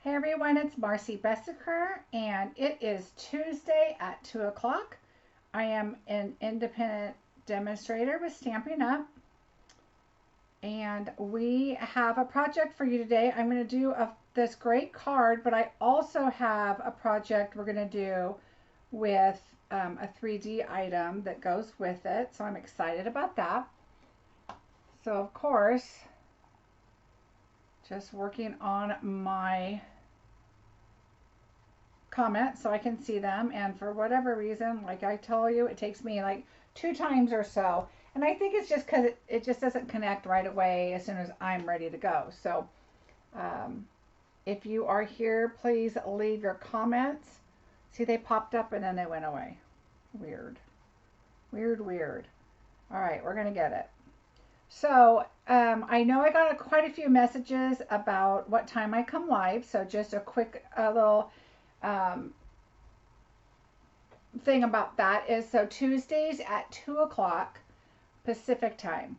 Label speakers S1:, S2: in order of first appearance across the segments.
S1: Hey everyone, it's Marcie Besecker, and it is Tuesday at 2 o'clock. I am an independent demonstrator with Stampin' Up, and we have a project for you today. I'm going to do this great card, but I also have a project we're going to do with a 3D item that goes with it, so I'm excited about that. So, of course, just working on my comments so I can see them, and for whatever reason, like I told you, it takes me like 2 times or so, and I think it's just because it just doesn't connect right away as soon as I'm ready to go. So if you are here, please leave your comments. See, they popped up and then they went away. Weird. All right, we're gonna get it. So I know I got quite a few messages about what time I come live, so just a quick little thing about that is, so Tuesdays at 2 o'clock Pacific time.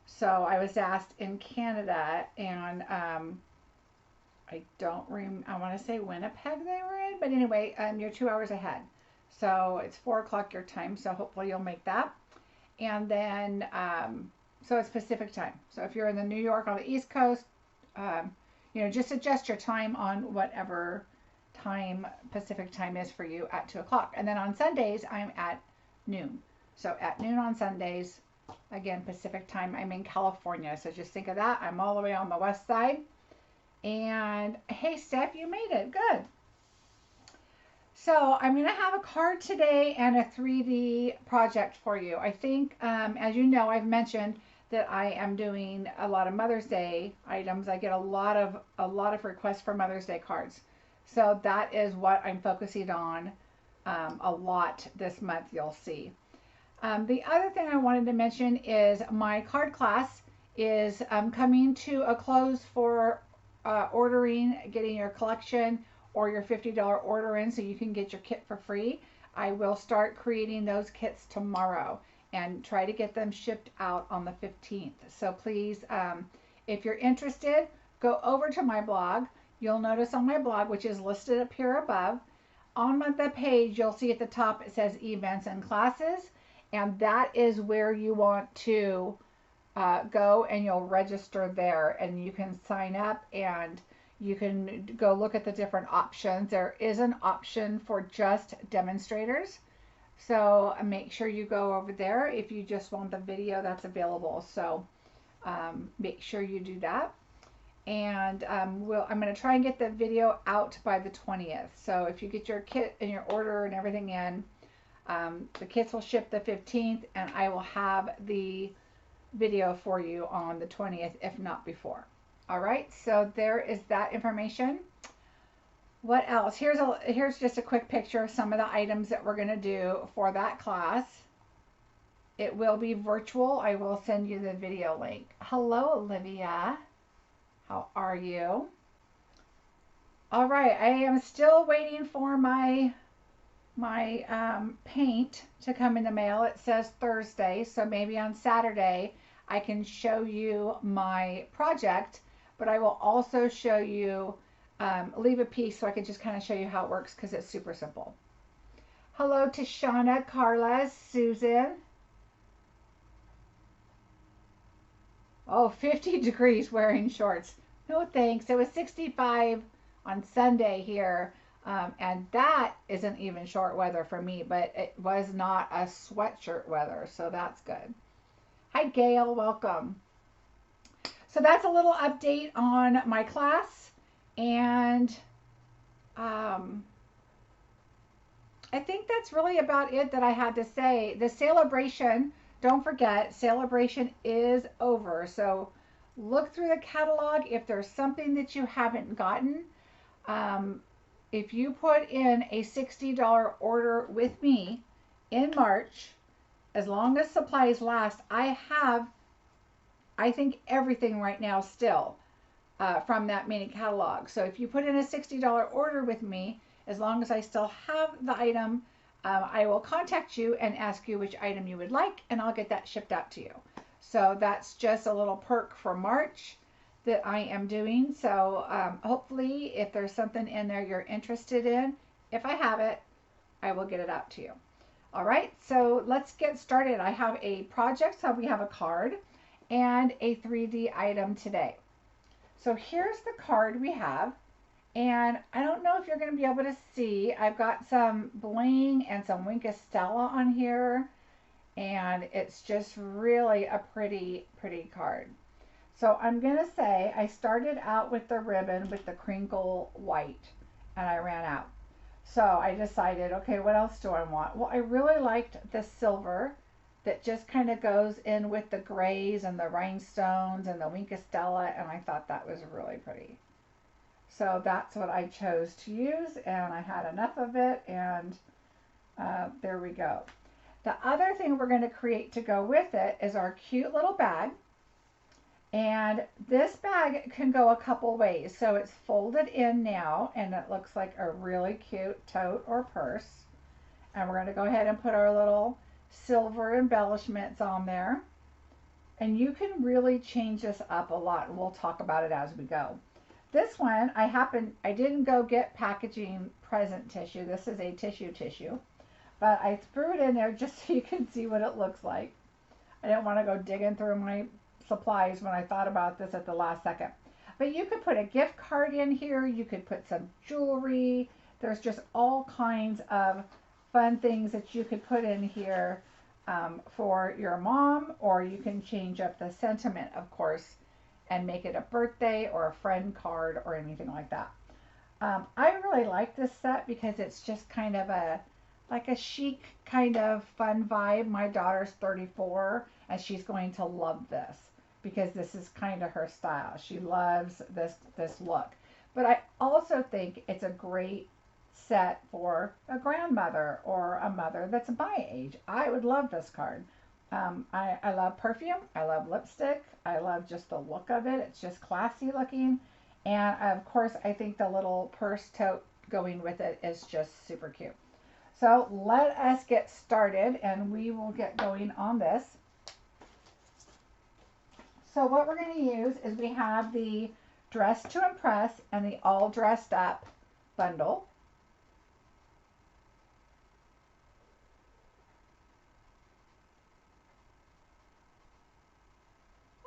S1: So I was asked in Canada, and I don't remember, I want to say Winnipeg they were in, but anyway, you're 2 hours ahead. So it's 4 o'clock your time, so hopefully you'll make that. And then, so it's Pacific time. So if you're in the New York on the East Coast, just adjust your time on whatever time Pacific time is for you at 2 o'clock. And then on Sundays, I'm at noon. So at noon on Sundays, again, Pacific time, I'm in California. So just think of that. I'm all the way on the west side. And hey, Steph, you made it. Good. So I'm going to have a card today and a 3D project for you. I think, as you know, I've mentioned that I am doing a lot of Mother's Day items. I get a lot of requests for Mother's Day cards. So that is what I'm focusing on a lot this month, you'll see. The other thing I wanted to mention is my card class is coming to a close for ordering, getting your collection or your $50 order in so you can get your kit for free. I will start creating those kits tomorrow and try to get them shipped out on the 15th. So please, if you're interested, go over to my blog. You'll notice on my blog, which is listed up here above, on the page, you'll see at the top it says events and classes, and that is where you want to go, and you'll register there, and you can sign up and you can go look at the different options. There is an option for just demonstrators, so make sure you go over there. If you just want the video, that's available, so make sure you do that. And I'm going to try and get the video out by the 20th. So if you get your kit and your order and everything in, the kits will ship the 15th, and I will have the video for you on the 20th, if not before. All right, so there is that information. What else? Here's just a quick picture of some of the items that we're going to do for that class. It will be virtual. I will send you the video link. Hello, Olivia. How are you? All right, I am still waiting for my paint to come in the mail. It says Thursday, so maybe on Saturday I can show you my project, but I will also show you, leave a piece so I can just kind of show you how it works because it's super simple. Hello to Shauna, Carla, Susan. Oh, 50 degrees wearing shorts. No thanks. It was 65 on Sunday here, and that isn't even short weather for me, but it was not a sweatshirt weather, so that's good. Hi, Gail. Welcome. So that's a little update on my class, and I think that's really about it that I had to say. The celebration, don't forget, celebration is over. So look through the catalog. If there's something that you haven't gotten, if you put in a $60 order with me in March, as long as supplies last, I have, I think, everything right now still from that mini catalog. So if you put in a $60 order with me, as long as I still have the item, I will contact you and ask you which item you would like, and I'll get that shipped out to you. So that's just a little perk for March that I am doing. So hopefully if there's something in there you're interested in, if I have it, I will get it out to you. All right, so let's get started. I have a project, so we have a card and a 3D item today. So here's the card we have. And I don't know if you're going to be able to see. I've got some bling and some Wink of Stella on here. And it's just really a pretty, pretty card. So I'm going to say I started out with the ribbon with the crinkle white. And I ran out. So I decided, okay, what else do I want? Well, I really liked the silver that just kind of goes in with the grays and the rhinestones and the Wink of Stella. And I thought that was really pretty. So that's what I chose to use, and I had enough of it, and there we go. The other thing we're going to create to go with it is our cute little bag. And this bag can go a couple ways. So it's folded in now, and it looks like a really cute tote or purse. And we're going to go ahead and put our little silver embellishments on there. And you can really change this up a lot, and we'll talk about it as we go. This one, I didn't go get packaging present tissue. This is a tissue, but I threw it in there just so you can see what it looks like. I didn't want to go digging through my supplies when I thought about this at the last second. But you could put a gift card in here. You could put some jewelry. There's just all kinds of fun things that you could put in here for your mom, or you can change up the sentiment, of course, and make it a birthday or a friend card or anything like that. I really like this set because it's just kind of like a chic kind of fun vibe. My daughter's 34 and she's going to love this because this is kind of her style. She loves this look. But I also think it's a great set for a grandmother or a mother that's my age. I would love this card. I love perfume. I love lipstick. I love just the look of it. It's just classy looking. And of course, I think the little purse tote going with it is just super cute. So let us get started and we will get going on this. So what we're going to use is we have the Dress to Impress and the All Dressed Up bundle.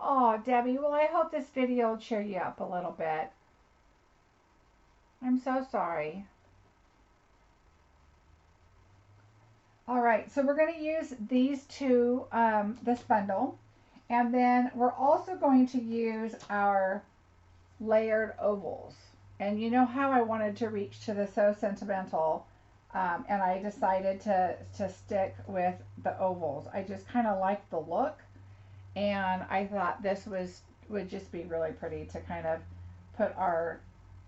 S1: Oh, Debbie, well, I hope this video will cheer you up a little bit. I'm so sorry. All right, so we're going to use these two, this bundle, and then we're also going to use our layered ovals. And you know how I wanted to reach to the So Sentimental, and I decided to stick with the ovals. I just kind of like the look. And I thought this would just be really pretty to kind of put our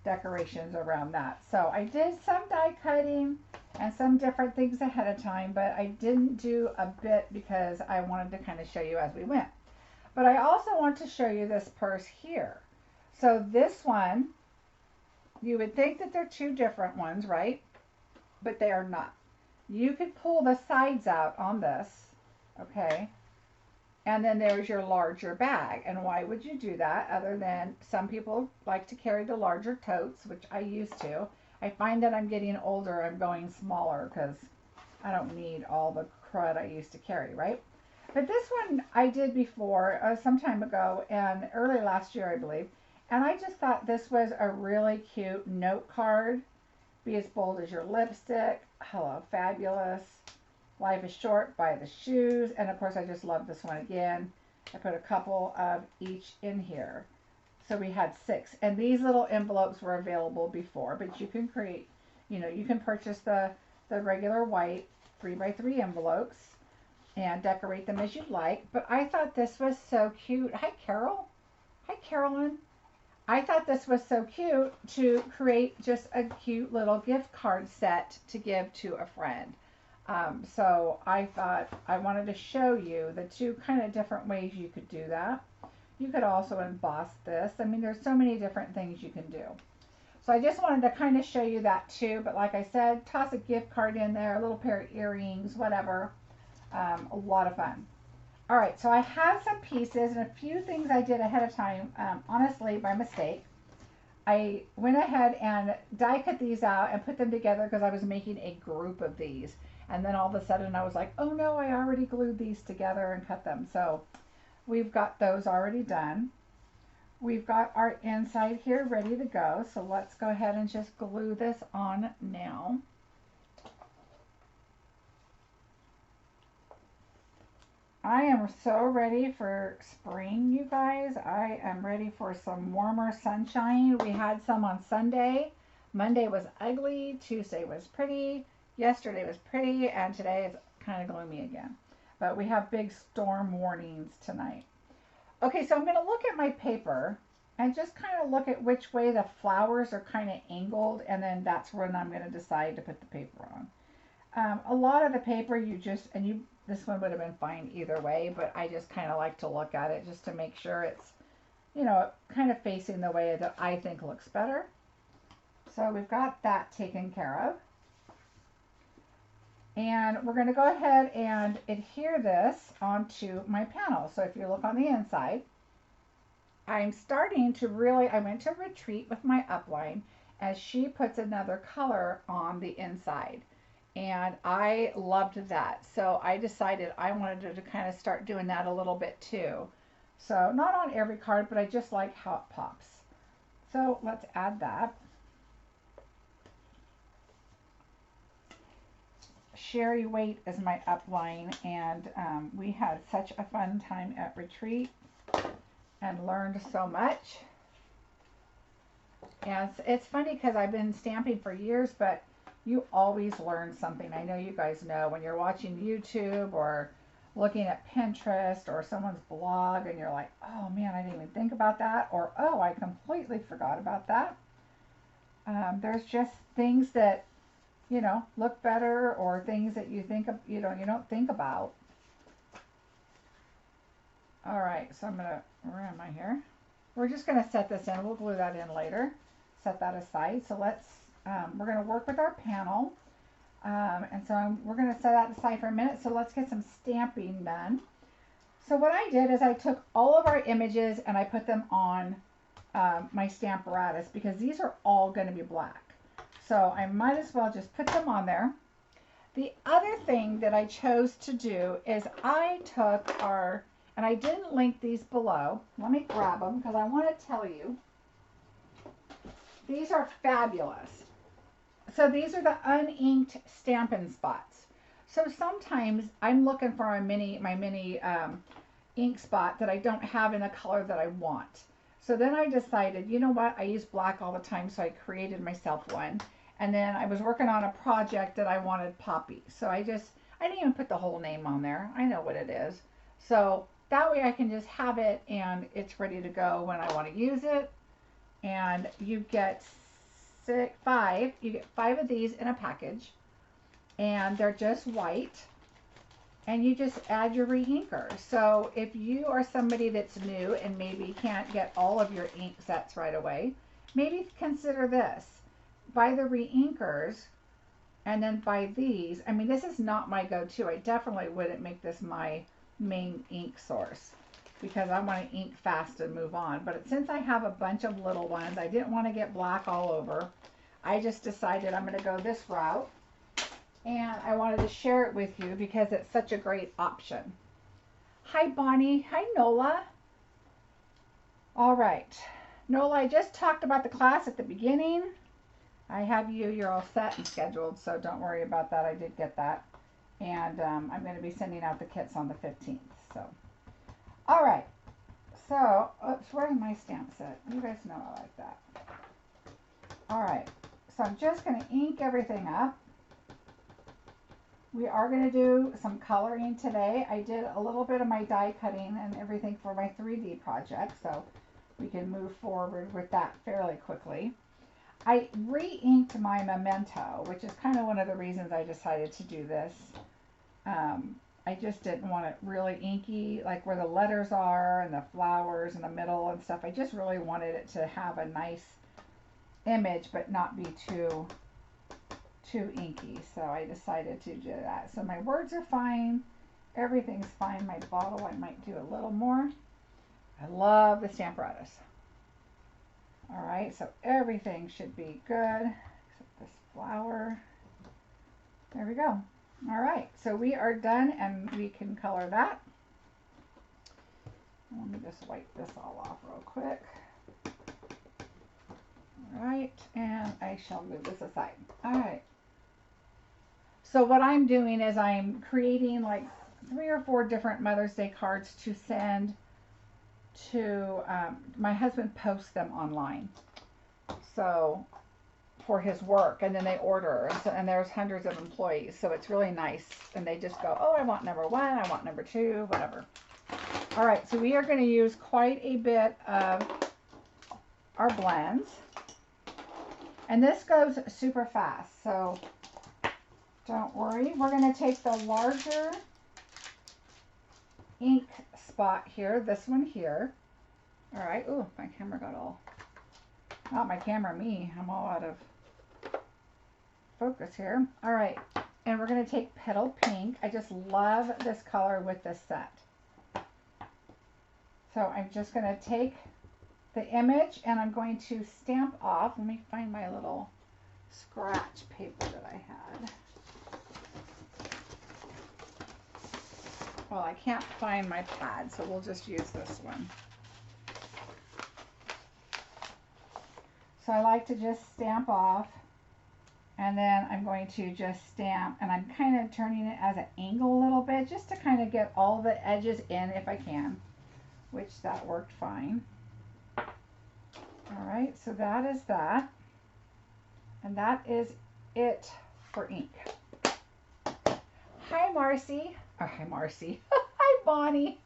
S1: decorations around that. So I did some die cutting and some different things ahead of time, but I didn't do a bit because I wanted to kind of show you as we went. But I also want to show you this purse here. So this one, you would think that they're two different ones, right? But they are not. You could pull the sides out on this, okay? And then there's your larger bag. And why would you do that other than some people like to carry the larger totes, which I used to. I find that I'm getting older, I'm going smaller because I don't need all the crud I used to carry, right? But this one I did before, some time ago, and early last year, I believe. And I just thought this was a really cute note card. Be as bold as your lipstick. Hello, fabulous. Life is short, buy the shoes. And of course, I just love this one again. I put a couple of each in here. So we had 6. And these little envelopes were available before, but you can create, you can purchase the regular white 3x3 envelopes and decorate them as you like. But I thought this was so cute. Hi, Carol. Hi, Carolyn. I thought this was so cute to create just a cute little gift card set to give to a friend. So I thought I wanted to show you the two kind of different ways you could do that. You could also emboss this. I mean, there's so many different things you can do. So I just wanted to kind of show you that too. But like I said, toss a gift card in there, a little pair of earrings, whatever. A lot of fun. All right, so I have some pieces and a few things I did ahead of time, honestly, by mistake. I went ahead and die cut these out and put them together because I was making a group of these. And then all of a sudden I was like, oh no, I already glued these together and cut them. So we've got those already done. We've got our inside here ready to go. So let's go ahead and just glue this on now. I am so ready for spring, you guys. I am ready for some warmer sunshine. We had some on Sunday. Monday was ugly. Tuesday was pretty. Yesterday was pretty. And today is kind of gloomy again. But we have big storm warnings tonight. Okay, so I'm going to look at my paper and just kind of look at which way the flowers are kind of angled. And then that's when I'm going to decide to put the paper on. A lot of the paper this one would have been fine either way, but I just kind of like to look at it just to make sure it's, kind of facing the way that I think looks better. So we've got that taken care of. And we're going to go ahead and adhere this onto my panel. So if you look on the inside, I'm starting to I went to retreat with my upline as she puts another color on the inside. And I loved that. So I decided I wanted to kind of start doing that a little bit too. So not on every card, but I just like how it pops. So let's add that. Sherry Waite is my upline, and we had such a fun time at retreat and learned so much. And it's funny because I've been stamping for years, but you always learn something. I know you guys know when you're watching YouTube or looking at Pinterest or someone's blog and you're like, oh man, I didn't even think about that, or oh, I completely forgot about that. There's just things that, look better, or things that you think of, you don't think about. All right, so where am I here? We're just gonna set this in. We'll glue that in later. Set that aside. So we're going to work with our panel. And so we're going to set that aside for a minute. So let's get some stamping done. So what I did is I took all of our images and I put them on my Stamparatus because these are all going to be black. So I might as well just put them on there. The other thing that I chose to do is I took and I didn't link these below. Let me grab them because I want to tell you. These are fabulous. So these are the uninked Stampin' spots. So sometimes I'm looking for my mini ink spot that I don't have in a color that I want. So then I decided, you know what, I use black all the time, so I created myself one. And then I was working on a project that I wanted poppy. So I didn't even put the whole name on there. I know what it is. So that way I can just have it and it's ready to go when I want to use it. And you get 5 of these in a package, and they're just white, and you just add your re-inker. So if you are somebody that's new and maybe can't get all of your ink sets right away, maybe consider this. Buy the re-inkers and then buy these. I mean, this is not my go-to. I definitely wouldn't make this my main ink source, because I want to ink fast and move on. But since I have a bunch of little ones, I didn't want to get black all over. I just decided I'm going to go this route. And I wanted to share it with you because it's such a great option. Hi, Bonnie. Hi, Nola. All right. Nola, I just talked about the class at the beginning. I have you're all set and scheduled, so don't worry about that. I did get that. And I'm going to be sending out the kits on the 15th. So. All right, so, oops, where's my stamp set? You guys know I like that. All right, so I'm just going to ink everything up. We are going to do some coloring today. I did a little bit of my die cutting and everything for my 3D project, so we can move forward with that fairly quickly. I re-inked my Memento, which is kind of one of the reasons I decided to do this. I just didn't want it really inky, like where the letters are and the flowers in the middle and stuff. I just really wanted it to have a nice image, but not be too inky. So I decided to do that. So my words are fine, everything's fine. My bottle, I might do a little more. I love the Stamparatus. All right, so everything should be good except this flower. There we go. All right, so we are done and we can color that. Let me just wipe this all off real quick. All right, and I shall move this aside. All right. So what I'm doing is I'm creating like 3 or 4 different Mother's Day cards to send to, my husband posts them online. So for his work, and then they order, and there's hundreds of employees, so it's really nice, and they just go, oh, I want number 1, I want number 2, whatever. All right, so we are going to use quite a bit of our blends, and this goes super fast, so don't worry. We're going to take the larger ink spot here, this one here. All right, ooh, my camera got all, not my camera, me, I'm all out of focus here. All right, and we're going to take Petal Pink. I just love this color with this set. So I'm just going to take the image and I'm going to stamp off. Let me find my little scratch paper that I had. Well, I can't find my pad, so we'll just use this one. So I like to just stamp off, and then I'm going to just stamp, and I'm kind of turning it as an angle a little bit just to kind of get all the edges in if I can, which that worked fine. All right, so that is that, and that is it for ink. Hi, Marcie. Oh, hi, Marcie. Hi, Bonnie.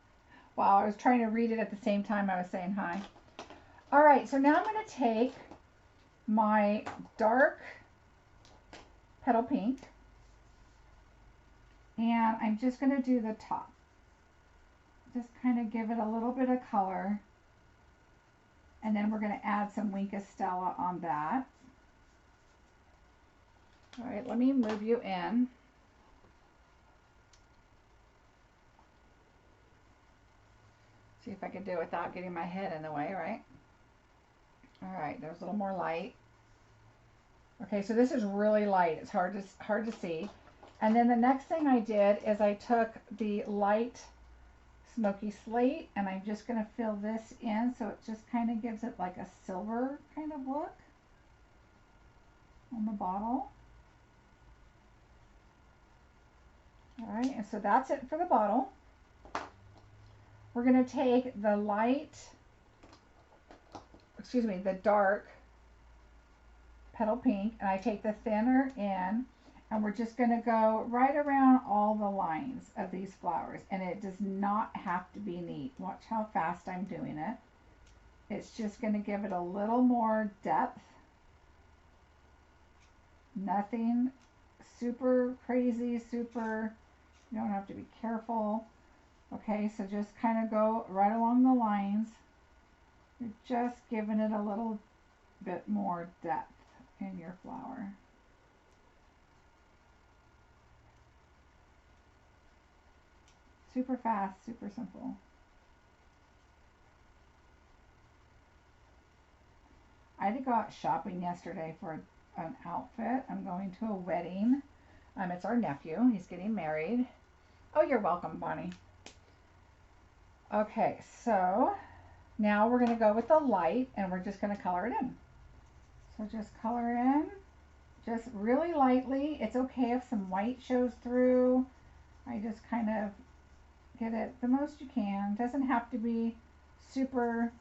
S1: Wow, I was trying to read it at the same time I was saying hi. All right, so now I'm going to take my dark Petal Pink, and I'm just going to do the top. Just kind of give it a little bit of color, and then we're going to add some Wink of Stella on that. All right, let me move you in. See if I can do it without getting my head in the way, right? All right, there's a little more light. Okay, so this is really light. It's hard to see. And then the next thing I did is I took the light smoky slate, and I'm just going to fill this in so it just kind of gives it like a silver kind of look on the bottle. All right, and so that's it for the bottle. We're going to take the the dark Petal Pink, and I take the thinner in, and we're just going to go right around all the lines of these flowers, and it does not have to be neat. Watch how fast I'm doing it. It's just going to give it a little more depth. Nothing super crazy, you don't have to be careful. Okay, so just kind of go right along the lines. You're just giving it a little bit more depth in your flower. Super fast, super simple. I had to go out shopping yesterday for an outfit. I'm going to a wedding. It's our nephew. He's getting married. Oh, you're welcome, Bonnie. Okay, so now we're going to go with the light, and we're just going to color it in. So just color in, just really lightly. It's okay if some white shows through. I just kind of get it the most you can. Doesn't have to be super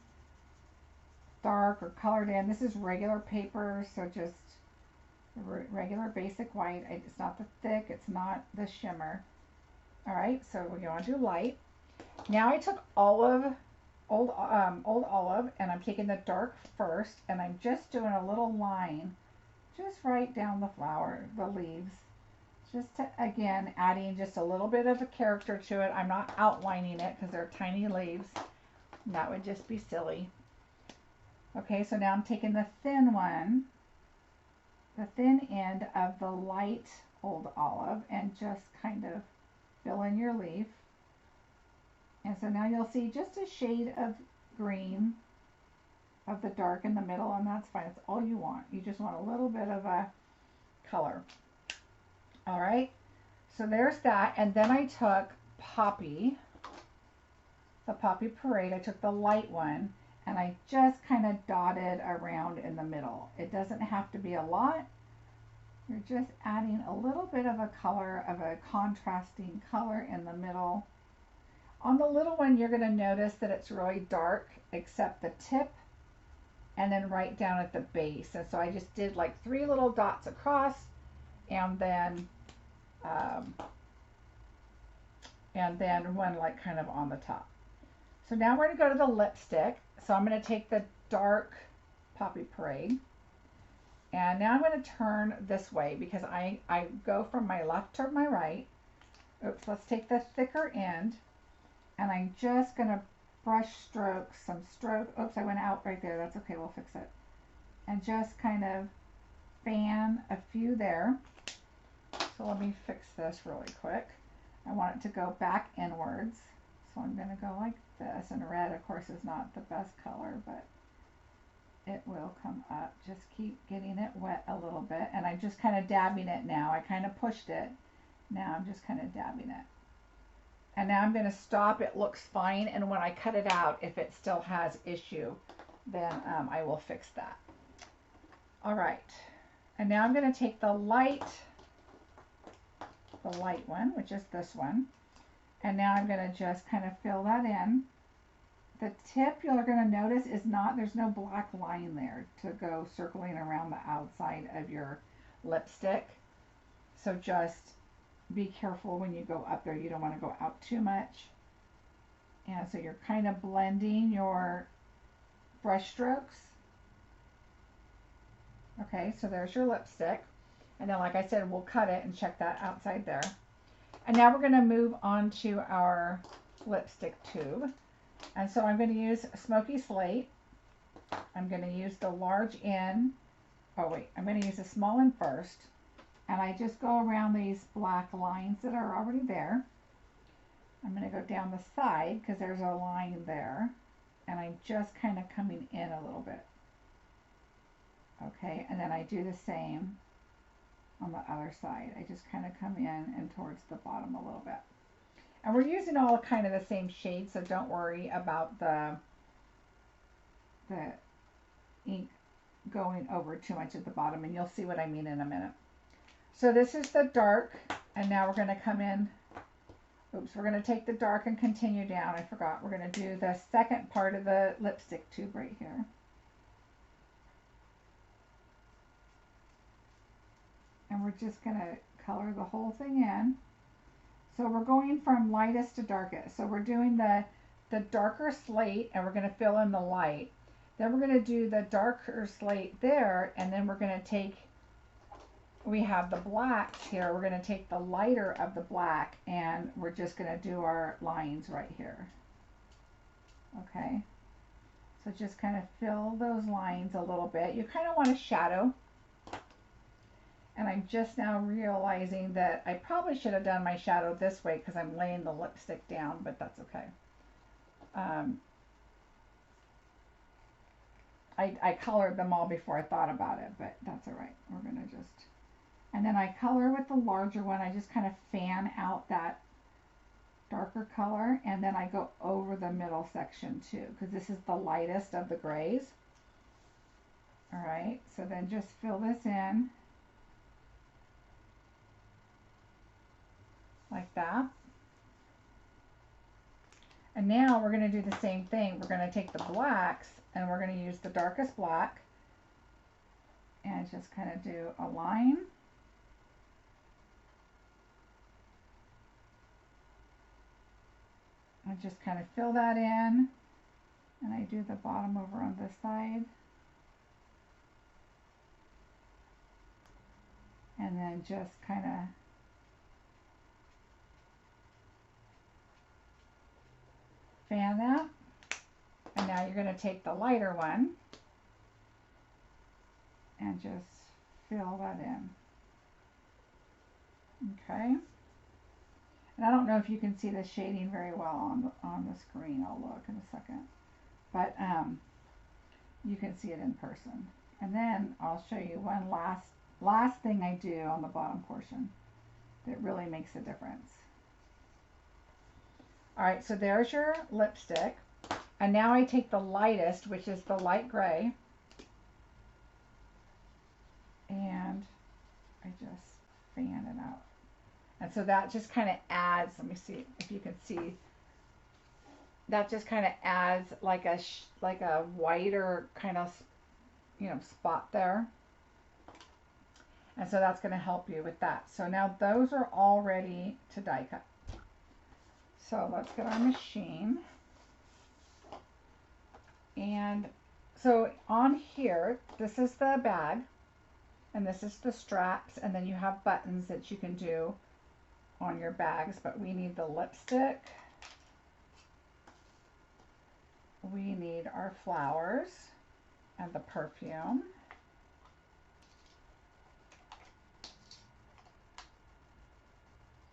S1: dark or colored in. This is regular paper, so just regular basic white. It's not the thick, it's not the shimmer. All right, so we're going to do light. Now I took old olive, and I'm taking the dark first, and I'm just doing a little line just right down the flower, the leaves, just to, again, adding just a little bit of a character to it. I'm not outlining it because they're tiny leaves. That would just be silly. Okay, so now I'm taking the thin one, the thin end of the light old olive, and just kind of fill in your leaf. And so now you'll see just a shade of green of the dark in the middle, and that's fine. It's all you want. You just want a little bit of a color. All right, so there's that. And then I took Poppy, the Poppy Parade. I took the light one, and I just kind of dotted around in the middle. It doesn't have to be a lot. You're just adding a little bit of a color, of a contrasting color in the middle. On the little one, you're going to notice that it's really dark except the tip and then right down at the base. And so I just did like 3 little dots across, and then one like kind of on the top. So now we're going to go to the lipstick. So I'm going to take the dark Poppy Parade, and now I'm going to turn this way because I go from my left to my right. Oops, let's take the thicker end, and I'm just going to brush stroke, some stroke. Oops, I went out right there. That's okay, we'll fix it. And just kind of fan a few there. So let me fix this really quick. I want it to go back inwards. So I'm going to go like this. And red, of course, is not the best color, but it will come up. Just keep getting it wet a little bit. And I'm just kind of dabbing it now. I kind of pushed it. Now I'm just kind of dabbing it. And now I'm going to stop. It looks fine. And when I cut it out, if it still has issue, then I will fix that. All right. And now I'm going to take the light one, which is this one. And now I'm going to just kind of fill that in. The tip you're going to notice is not, there's no black line there to go circling around the outside of your lipstick. So just be careful when you go up there. You don't want to go out too much. And so you're kind of blending your brush strokes. Okay, so there's your lipstick. And then, like I said, we'll cut it and check that outside there. And now we're going to move on to our lipstick tube. And so I'm going to use Smoky Slate. I'm going to use the large end. Oh wait, I'm going to use the small end first. And I just go around these black lines that are already there. I'm going to go down the side because there's a line there. And I'm just kind of coming in a little bit. Okay, and then I do the same on the other side. I just kind of come in and towards the bottom a little bit. And we're using all kind of the same shade, so don't worry about the ink going over too much at the bottom, and you'll see what I mean in a minute. So this is the dark, and now we're going to come in. Oops, we're going to take the dark and continue down. I forgot. We're going to do the second part of the lipstick tube right here. And we're just going to color the whole thing in. So we're going from lightest to darkest. So we're doing the darker slate, and we're going to fill in the light. Then we're going to do the darker slate there, and then we're going to take, we have the blacks here, we're going to take the lighter of the black, and we're just going to do our lines right here. Okay, so just kind of fill those lines a little bit. You kind of want to shadow. And I'm just now realizing that I probably should have done my shadow this way because I'm laying the lipstick down, but that's okay. I colored them all before I thought about it, but that's all right. We're going to just, and then I color with the larger one. I just kind of fan out that darker color, and then I go over the middle section too, because this is the lightest of the grays. All right, so then just fill this in. Like that. And now we're going to do the same thing. We're going to take the blacks, and we're going to use the darkest black and just kind of do a line. And just kind of fill that in. And I do the bottom over on this side. And then just kind of fan that. And now you're going to take the lighter one and just fill that in. Okay. And I don't know if you can see the shading very well on the screen. I'll look in a second. But you can see it in person. And then I'll show you one last thing I do on the bottom portion that really makes a difference. All right, so there's your lipstick. And now I take the lightest, which is the light gray, and I just fan it out. And so that just kind of adds, let me see if you can see, that just kind of adds like a whiter kind of, you know, spot there. And so that's going to help you with that. So now those are all ready to die cut. So let's get our machine. And so on here, this is the bag, and this is the straps, and then you have buttons that you can do on your bags, but we need the lipstick. We need our flowers and the perfume.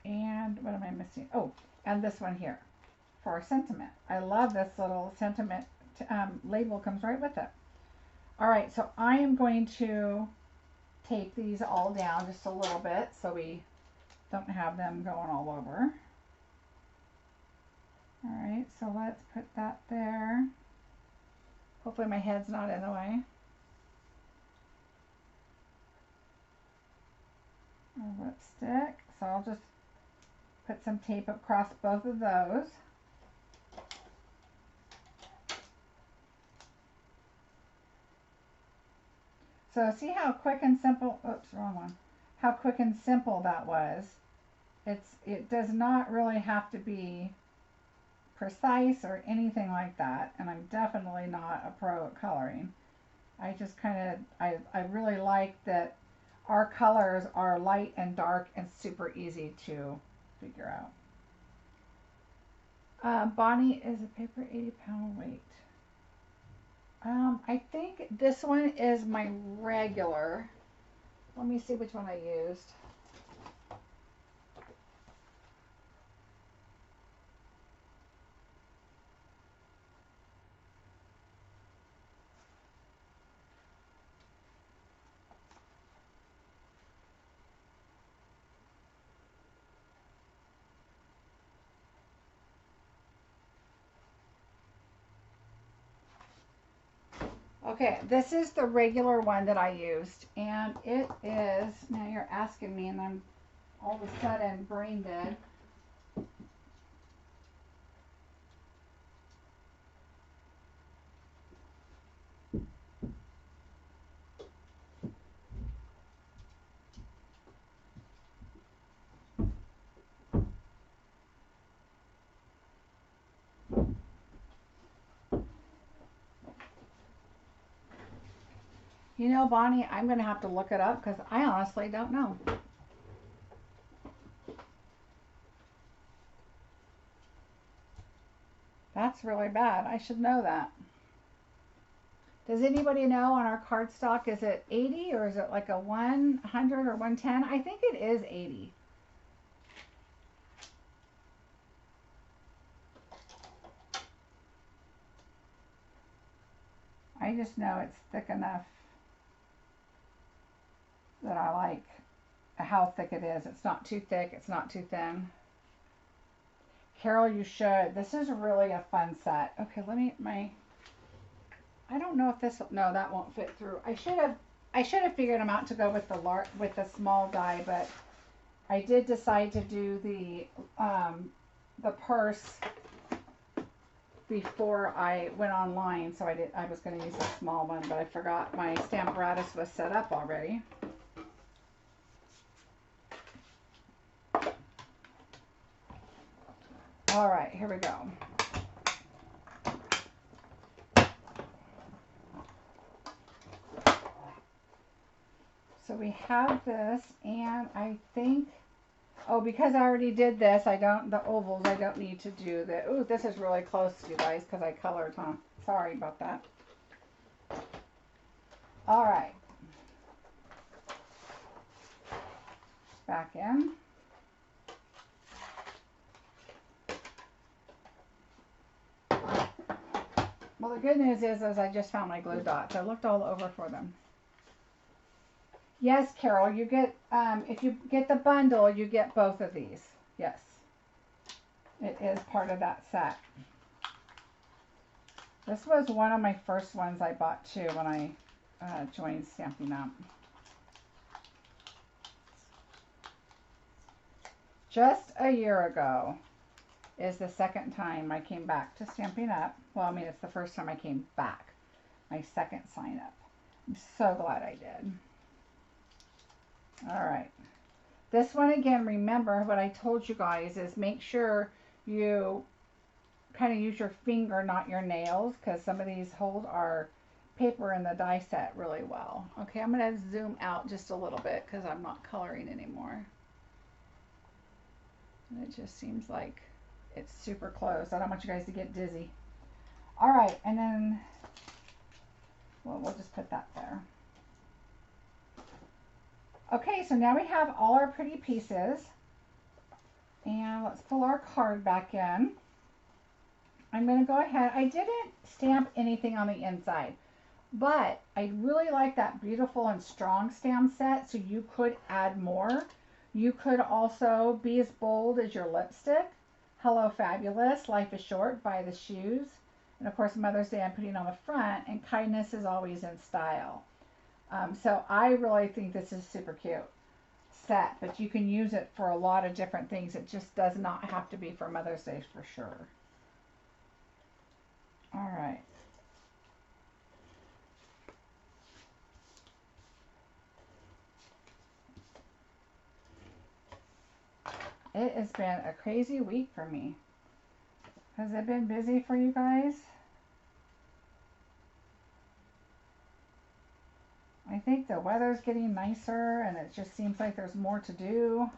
S1: And what am I missing? Oh, and this one here for our sentiment. I love this little sentiment label, comes right with it. All right, so I am going to tape these all down just a little bit so we don't have them going all over. All right, so let's put that there. Hopefully my head's not in the way. Our lipstick, so I'll just put some tape across both of those. So see how quick and simple, oops, wrong one. How quick and simple that was. It does not really have to be precise or anything like that. And I'm definitely not a pro at coloring. I just kind of, I really like that our colors are light and dark and super easy to figure out. Bonnie, is a paper 80-pound weight? I think this one is my regular. Let me see which one I used. Okay, this is the regular one that I used, and it is, now you're asking me and I'm all of a sudden brain dead. You know, Bonnie, I'm going to have to look it up because I honestly don't know. That's really bad. I should know that. Does anybody know on our cardstock, is it 80 or is it like a 100 or 110? I think it is 80. I just know it's thick enough that I like how thick it is. It's not too thick, it's not too thin. Carol, you should. This is really a fun set. Okay, let me, I don't know if this, no, that won't fit through. I should have figured them out to go with the small die, but I did decide to do the purse before I went online, so I was going to use a small one, but I forgot my Stamparatus was set up already. All right, here we go. So we have this, and I think, oh, because I already did this, the ovals, I don't need to do the, ooh, this is really close, you guys, because I colored, huh? Sorry about that. All right. Back in. Well, the good news is I just found my glue dots. I looked all over for them. Yes, Carol, you get, if you get the bundle, you get both of these. Yes. It is part of that set. This was one of my first ones I bought too when I joined Stampin' Up. Just a year ago is the second time I came back to Stampin' Up. Well, I mean, it's the first time I came back. My second sign up. I'm so glad I did. All right. This one again, remember what I told you guys is make sure you kind of use your finger, not your nails, because some of these hold our paper in the die set really well. Okay, I'm going to zoom out just a little bit because I'm not coloring anymore. And it just seems like it's super close. I don't want you guys to get dizzy. All right, and then, well, we'll just put that there. Okay, so now we have all our pretty pieces. And let's pull our card back in. I'm going to go ahead. I didn't stamp anything on the inside, but I really like that beautiful and strong stamp set, so you could add more. You could also be as bold as your lipstick. Hello Fabulous, Life is Short, Buy the Shoes. And of course Mother's Day I'm putting on the front, and Kindness is Always in Style. So I really think this is super cute set, but you can use it for a lot of different things. It just does not have to be for Mother's Day for sure. All right. It has been a crazy week for me. Has it been busy for you guys? I think the weather's getting nicer and it just seems like there's more to do.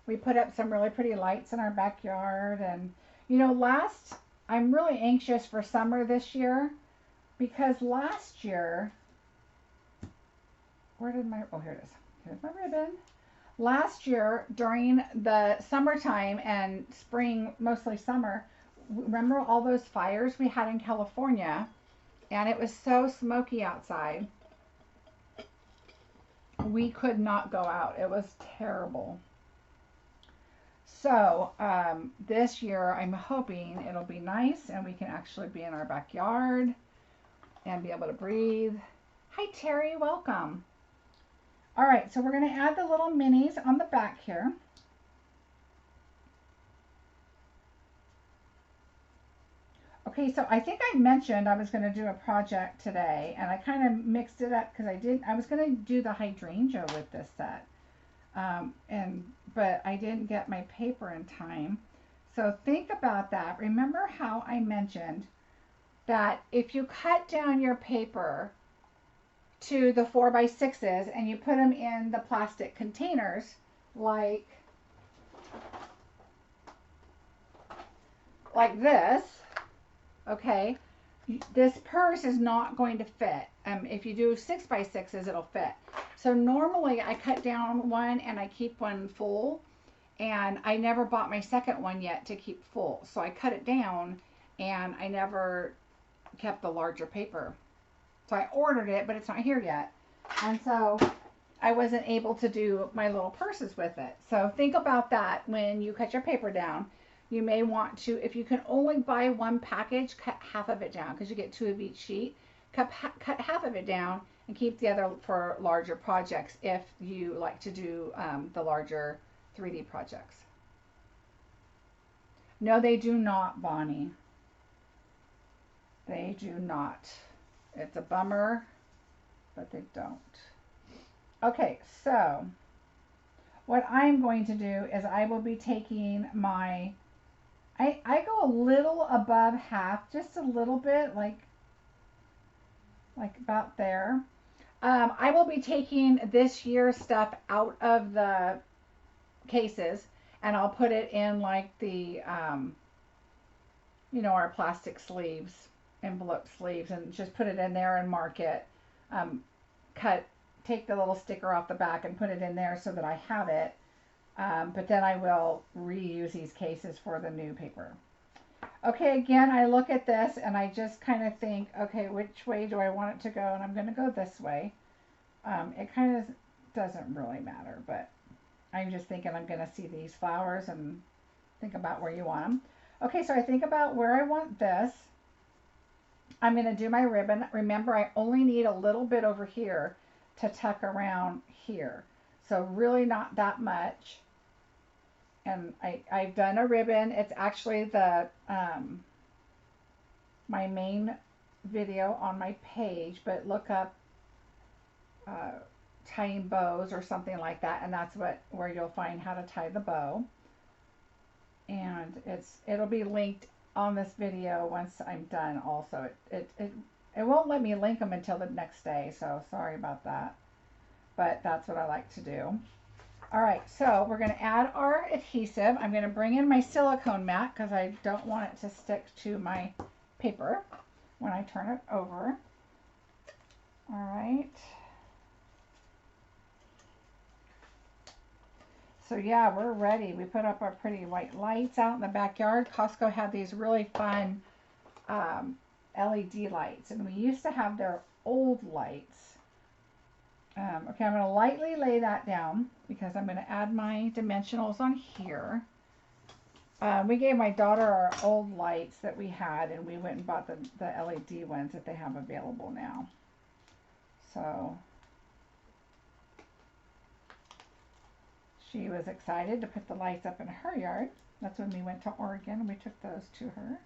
S1: We put up some really pretty lights in our backyard, and you know, I'm really anxious for summer this year because last year, oh, here it is. Here's my ribbon. Last year during the summertime and spring, mostly summer, remember all those fires we had in California, and it was so smoky outside. We could not go out. It was terrible. So this year I'm hoping it'll be nice and we can actually be in our backyard and be able to breathe. Hi Terry, welcome. All right, so we're going to add the little minis on the back here. Okay, so I think I mentioned I was going to do a project today, and I kind of mixed it up because I was going to do the hydrangea with this set, but I didn't get my paper in time. So think about that. Remember how I mentioned that if you cut down your paper to the 4x6s and you put them in the plastic containers like this, okay, this purse is not going to fit. If you do 6x6s, it'll fit. So normally I cut down one and I keep one full, and I never bought my second one yet to keep full. So I cut it down and I never kept the larger paper. So I ordered it, but it's not here yet. And so I wasn't able to do my little purses with it. So think about that when you cut your paper down. You may want to, if you can only buy one package, cut half of it down because you get 2 of each sheet. Cut half of it down and keep the other for larger projects if you like to do the larger 3D projects. No, they do not, Bonnie. They do not. It's a bummer, but they don't. Okay, so what I'm going to do is I will be taking my, I go a little above half, just a little bit, like about there. I will be taking this year's stuff out of the cases, and I'll put it in like the, you know, our plastic sleeves, envelope sleeves, and just put it in there and mark it. Take the little sticker off the back and put it in there so that I have it. But then I will reuse these cases for the new paper. Okay, again, I look at this and I just kind of think, okay, which way do I want it to go? And I'm going to go this way. It kind of doesn't really matter, but I'm just thinking I'm going to see these flowers and think about where you want them. Okay, so I think about where I want this. I'm going to do my ribbon. Remember, I only need a little bit over here to tuck around here. So really not that much. And I've done a ribbon. It's actually the my main video on my page, but look up tying bows or something like that, and that's where you'll find how to tie the bow. And it'll be linked on this video once I'm done. Also, it won't let me link them until the next day, so sorry about that. But that's what I like to do. All right, so we're going to add our adhesive. I'm going to bring in my silicone mat because I don't want it to stick to my paper when I turn it over. All right. So yeah, we're ready. We put up our pretty white lights out in the backyard. Costco had these really fun LED lights, and we used to have their old lights. Okay, I'm going to lightly lay that down because I'm going to add my dimensionals on here. We gave my daughter our old lights that we had, and we went and bought the LED ones that they have available now. So she was excited to put the lights up in her yard. That's when we went to Oregon and we took those to her.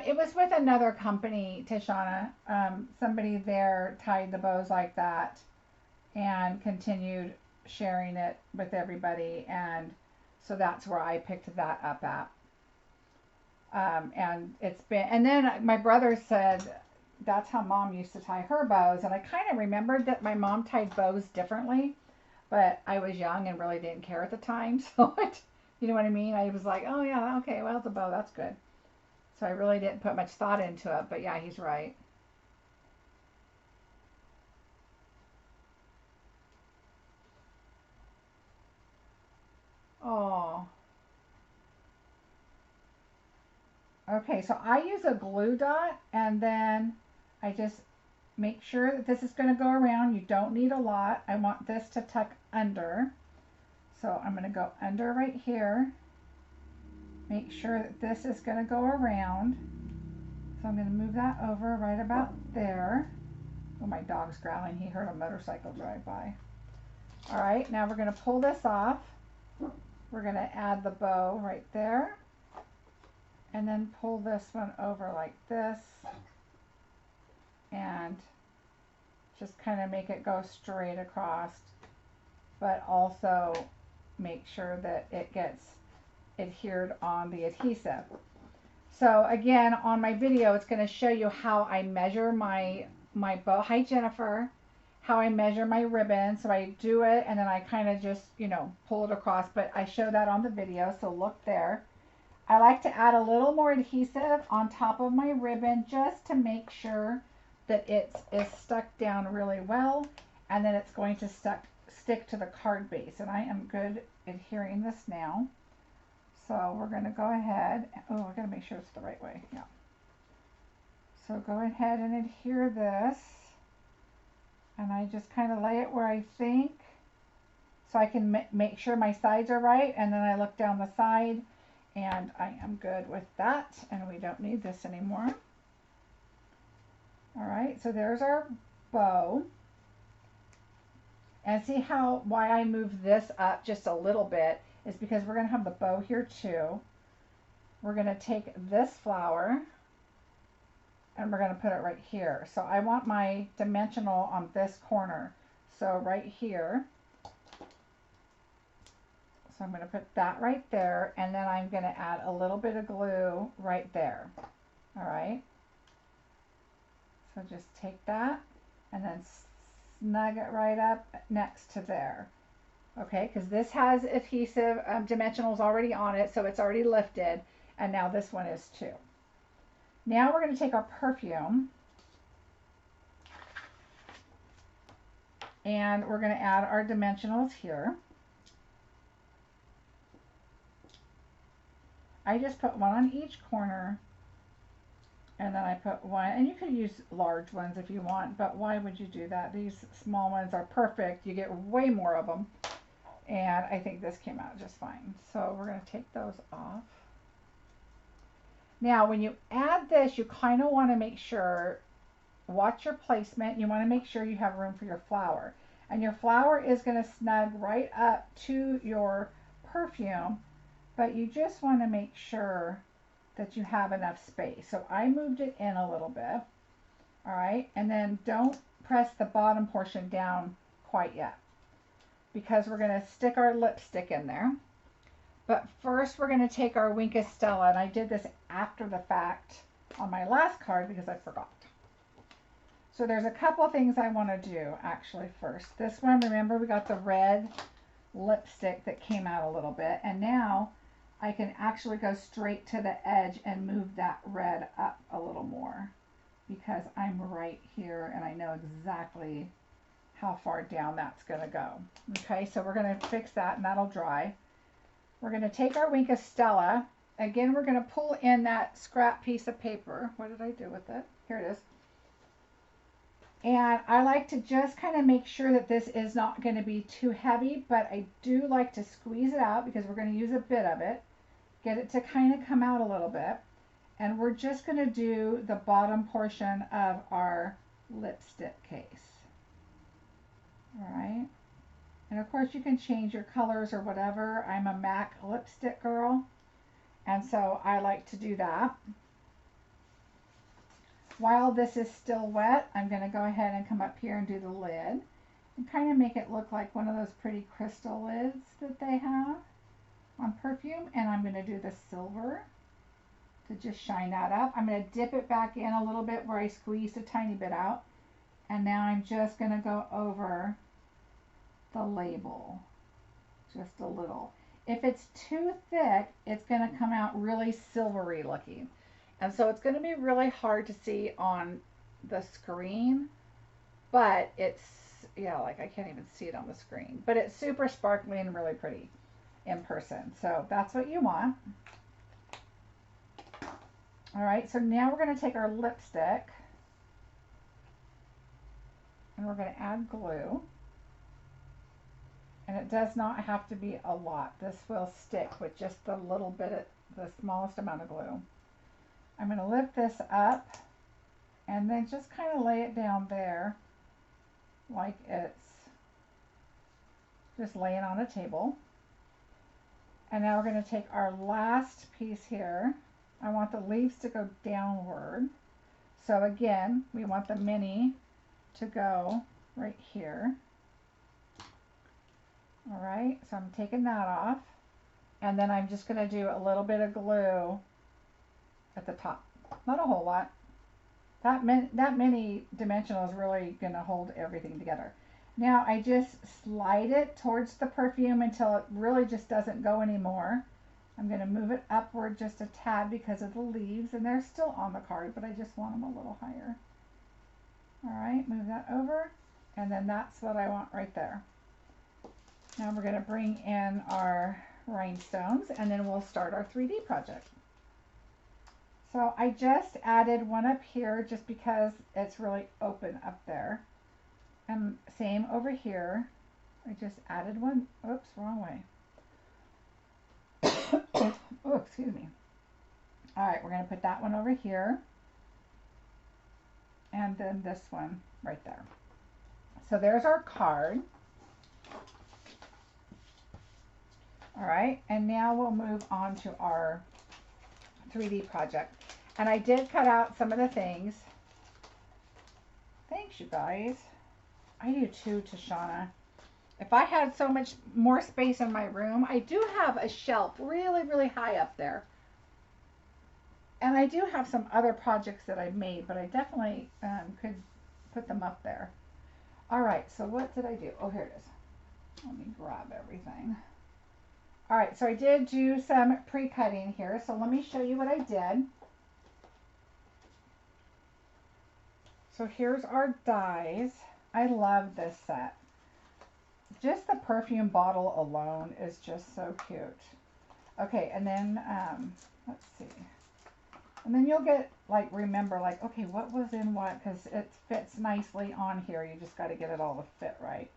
S1: It was with another company, Tishana. Somebody there tied the bows like that and continued sharing it with everybody, and so that's where I picked that up at. And it's been, and then my brother said that's how Mom used to tie her bows, and I kind of remembered that my mom tied bows differently, but I was young and really didn't care at the time, so you know what I mean? I was like, oh yeah, okay, well, it's a bow, that's good. So I really didn't put much thought into it, but yeah, he's right. Oh. Okay, so I use a glue dot, and then I just make sure that this is going to go around. You don't need a lot. I want this to tuck under. So I'm going to go under right here. Make sure that this is going to go around. So I'm going to move that over right about there. Oh, my dog's growling. He heard a motorcycle drive by. All right, now we're going to pull this off. We're going to add the bow right there. And then pull this one over like this. And just kind of make it go straight across. But also make sure that it gets adhered on the adhesive. So again, on my video, it's going to show you how I measure my bow. Hi, Jennifer. How I measure my ribbon. So I do it, and then I kind of just, you know, pull it across. But I show that on the video, so look there. I like to add a little more adhesive on top of my ribbon just to make sure that it is stuck down really well, and then it's going to stick to the card base. And I am good adhering this now. So we're going to go ahead. Oh, we're going to make sure it's the right way. Yeah. So go ahead and adhere this. And I just kind of lay it where I think. So I can make sure my sides are right. And then I look down the side. And I am good with that. And we don't need this anymore. All right. So there's our bow. And see why I move this up just a little bit is because we're going to have the bow here too. We're going to take this flower and we're going to put it right here. So I want my dimensional on this corner. So right here. So I'm going to put that right there, and then I'm going to add a little bit of glue right there. All right. So just take that and then snug it right up next to there. Okay, because this has adhesive dimensionals already on it, so it's already lifted, and now this one is too. Now we're going to take our perfume, And we're going to add our dimensionals here. I just put one on each corner, and then I put one, and you could use large ones if you want, but why would you do that? These small ones are perfect. You get way more of them, and I think this came out just fine. So we're going to take those off. Now, when you add this, you kind of want to make sure, watch your placement. You want to make sure you have room for your flower. And your flower is going to snug right up to your perfume, but you just want to make sure that you have enough space. So I moved it in a little bit. All right, and then don't press the bottom portion down quite yet, because we're going to stick our lipstick in there. But first we're going to take our Wink of Stella, and I did this after the fact on my last card because I forgot. So there's a couple of things I want to do actually first. This one, remember we got the red lipstick that came out a little bit, and now I can actually go straight to the edge and move that red up a little more because I'm right here and I know exactly how far down that's going to go. Okay, so we're going to fix that and that'll dry. We're going to take our Wink of Stella. Again, we're going to pull in that scrap piece of paper. What did I do with it? Here it is. And I like to just kind of make sure that this is not going to be too heavy, but I do like to squeeze it out because we're going to use a bit of it. Get it to kind of come out a little bit. And we're just going to do the bottom portion of our lipstick case. All right. And of course you can change your colors or whatever. I'm a MAC lipstick girl, and so I like to do that. While this is still wet, I'm going to go ahead and come up here and do the lid and kind of make it look like one of those pretty crystal lids that they have on perfume. And I'm going to do the silver to just shine that up. I'm going to dip it back in a little bit where I squeezed a tiny bit out. And now I'm just going to go over the label just a little. If it's too thick, it's going to come out really silvery looking. And so it's going to be really hard to see on the screen, but it's, yeah, like I can't even see it on the screen, but it's super sparkly and really pretty in person. So that's what you want. All right, so now we're going to take our lipstick and we're going to add glue. And it does not have to be a lot. This will stick with just the little bit of the smallest amount of glue. I'm going to lift this up and then just kind of lay it down there like it's just laying on a table. And now we're going to take our last piece here. I want the leaves to go downward. So again, we want the mini to go right here. All right, so I'm taking that off. And then I'm just going to do a little bit of glue at the top. Not a whole lot. That mini dimensional is really going to hold everything together. Now I just slide it towards the perfume until it really just doesn't go anymore. I'm going to move it upward just a tad because of the leaves, and they're still on the card, but I just want them a little higher. All right, move that over, and then that's what I want right there. Now we're going to bring in our rhinestones, and then we'll start our 3D project. So I just added one up here just because it's really open up there. And same over here. I just added one. Oops, wrong way. Oh, excuse me. All right, we're going to put that one over here. And then this one right there. So there's our card. All right, and now we'll move on to our 3D project. And I did cut out some of the things. Thanks, you guys. I do too, Tashana. If I had so much more space in my room, I do have a shelf really, really high up there. And I do have some other projects that I've made, but I definitely could put them up there. All right, so what did I do? Oh, here it is. Let me grab everything. All right, so I did do some pre-cutting here. So let me show you what I did. So here's our dies. I love this set. just the perfume bottle alone is just so cute. Okay, and then, let's see. And then you'll get, like, remember, like, okay, what was in what? Because it fits nicely on here. You just got to get it all to fit right.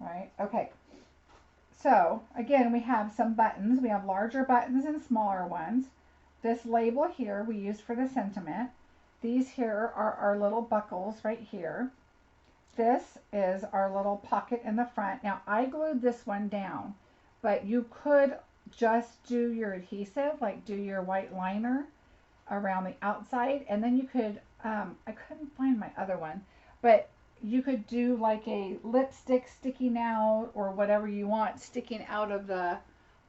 S1: Right? Okay. So, again, we have some buttons. We have larger buttons and smaller ones. This label here we use for the sentiment. These here are our little buckles right here. This is our little pocket in the front. Now, I glued this one down, but you could just do your adhesive, like do your white liner around the outside, and then you could, I couldn't find my other one, but you could do like a lipstick sticking out or whatever you want sticking out of the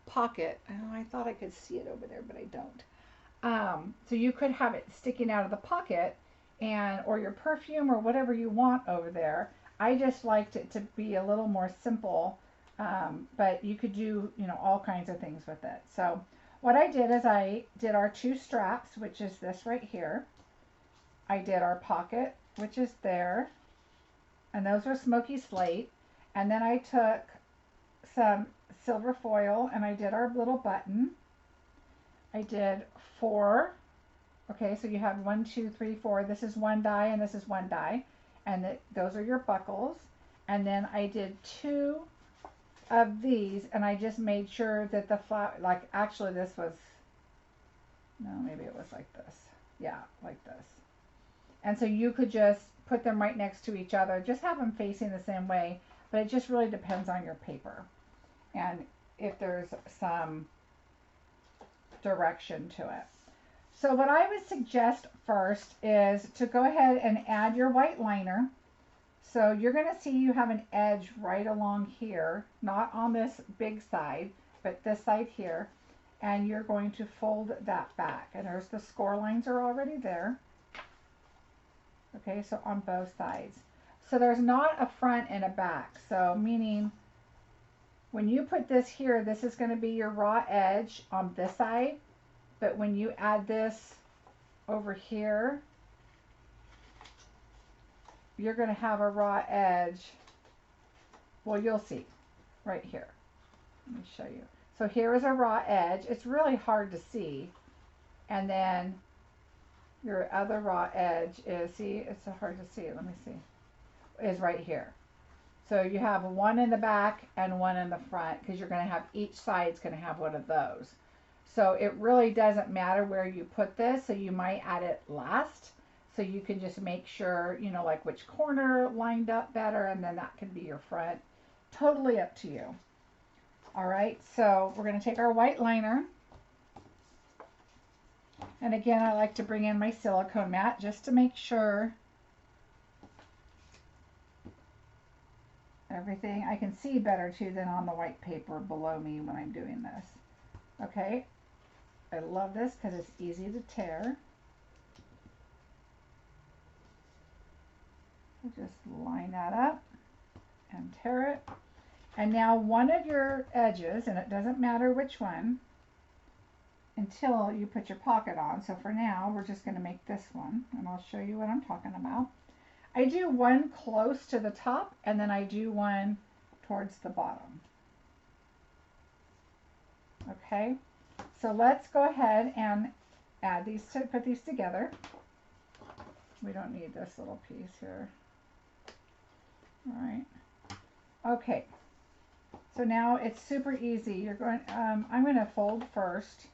S1: pocket. Oh, I thought I could see it over there, but I don't. So you could have it sticking out of the pocket, and or your perfume or whatever you want over there. I just liked it to be a little more simple, but you could do, you know, all kinds of things with it. So what I did is I did our two straps, which is this right here. I did our pocket, which is there, and those are smoky slate. And then I took some silver foil and I did our little button. I did 4. Okay, so you have 1, 2, 3, 4. This is one die and this is one die, and those are your buckles. And then I did 2 of these, and I just made sure that the flower, like, actually this was, no, maybe it was like this. Yeah, like this. And so you could just put them right next to each other, just have them facing the same way, but it just really depends on your paper and if there's some direction to it. So what I would suggest first is to go ahead and add your white liner. So you're going to see you have an edge right along here, not on this big side, but this side here. And you're going to fold that back. And there's the score lines are already there. Okay, so on both sides. So there's not a front and a back. So meaning when you put this here, this is going to be your raw edge on this side. But when you add this over here, you're going to have a raw edge. Well, you'll see right here. Let me show you. So here is a raw edge. It's really hard to see. And then your other raw edge is, see, it's so hard to see. Let me see. Is right here. So you have one in the back and one in the front, because you're going to have, each side's going to have one of those. So it really doesn't matter where you put this. So you might add it last. So you can just make sure, you know, like which corner lined up better, and then that can be your front. Totally up to you. All right, so we're going to take our white liner. And again, I like to bring in my silicone mat just to make sure everything, I can see better too than on the white paper below me when I'm doing this. Okay, I love this because it's easy to tear. Just line that up and tear it. And now one of your edges, and it doesn't matter which one until you put your pocket on. So for now, we're just going to make this one, and I'll show you what I'm talking about. I do one close to the top, and then I do one towards the bottom. Okay, so let's go ahead and add these, put these together. We don't need this little piece here. All right. Okay. So now it's super easy. You're going. I'm going to fold first.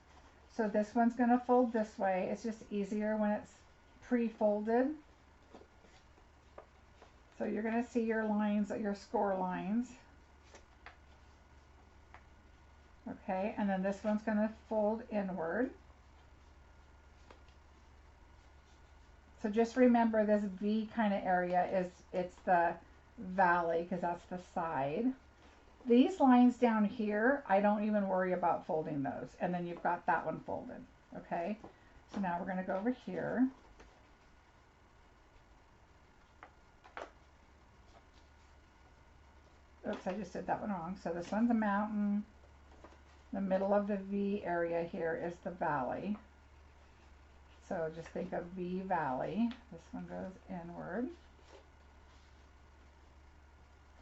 S1: So this one's going to fold this way. It's just easier when it's pre-folded. So you're going to see your lines, your score lines. Okay, and then this one's going to fold inward. So just remember this V kind of area is, it's the valley because that's the side. These lines down here, I don't even worry about folding those. And then you've got that one folded. Okay, so now we're going to go over here. Oops, I just did that one wrong. So this one's a mountain. The middle of the V area here is the valley. So just think of V valley. This one goes inward.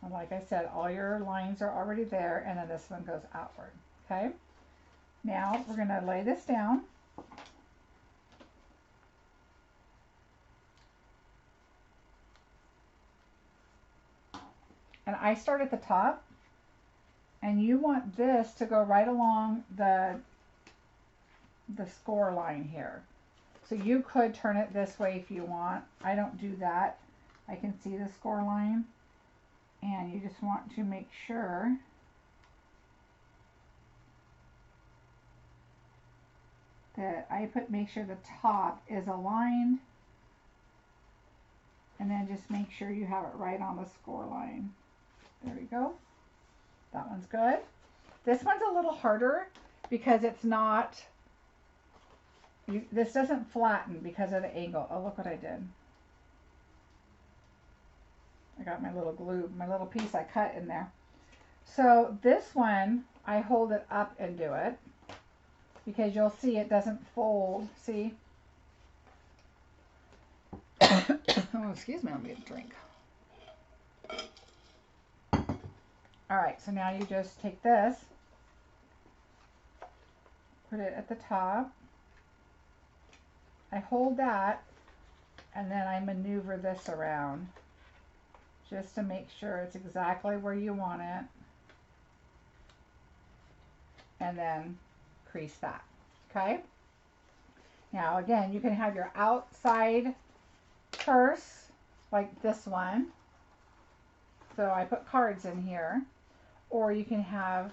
S1: And like I said, all your lines are already there, and then this one goes outward. Okay? Now we're going to lay this down. And I start at the top, and you want this to go right along the score line here. So you could turn it this way if you want. I don't do that. I can see the score line, and you just want to make sure that make sure the top is aligned, and then just make sure you have it right on the score line. There we go. That one's good. This one's a little harder because it's not, this doesn't flatten because of the angle. Oh, look what I did. I got my little glue, my little piece I cut in there. So this one, I hold it up and do it because you'll see it doesn't fold. See? Oh, excuse me, let me get a drink. All right, so now you just take this, put it at the top. I hold that, and then I maneuver this around just to make sure it's exactly where you want it. And then crease that, okay? Now again, you can have your outside purse like this one. So I put cards in here. Or you can have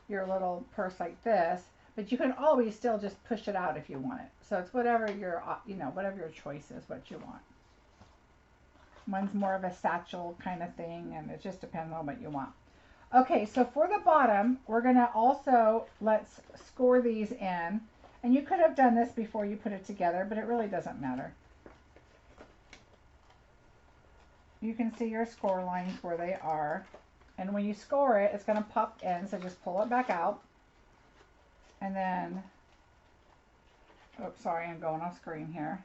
S1: your little purse like this, but you can always still just push it out if you want it. So it's whatever your, whatever your choice is, what you want. One's more of a satchel kind of thing, and it just depends on what you want. Okay, so for the bottom, we're gonna also, let's score these in. And you could have done this before you put it together, but it really doesn't matter. You can see your score lines where they are. And when you score it, it's going to pop in, so just pull it back out. And then, oops, sorry, I'm going off screen here.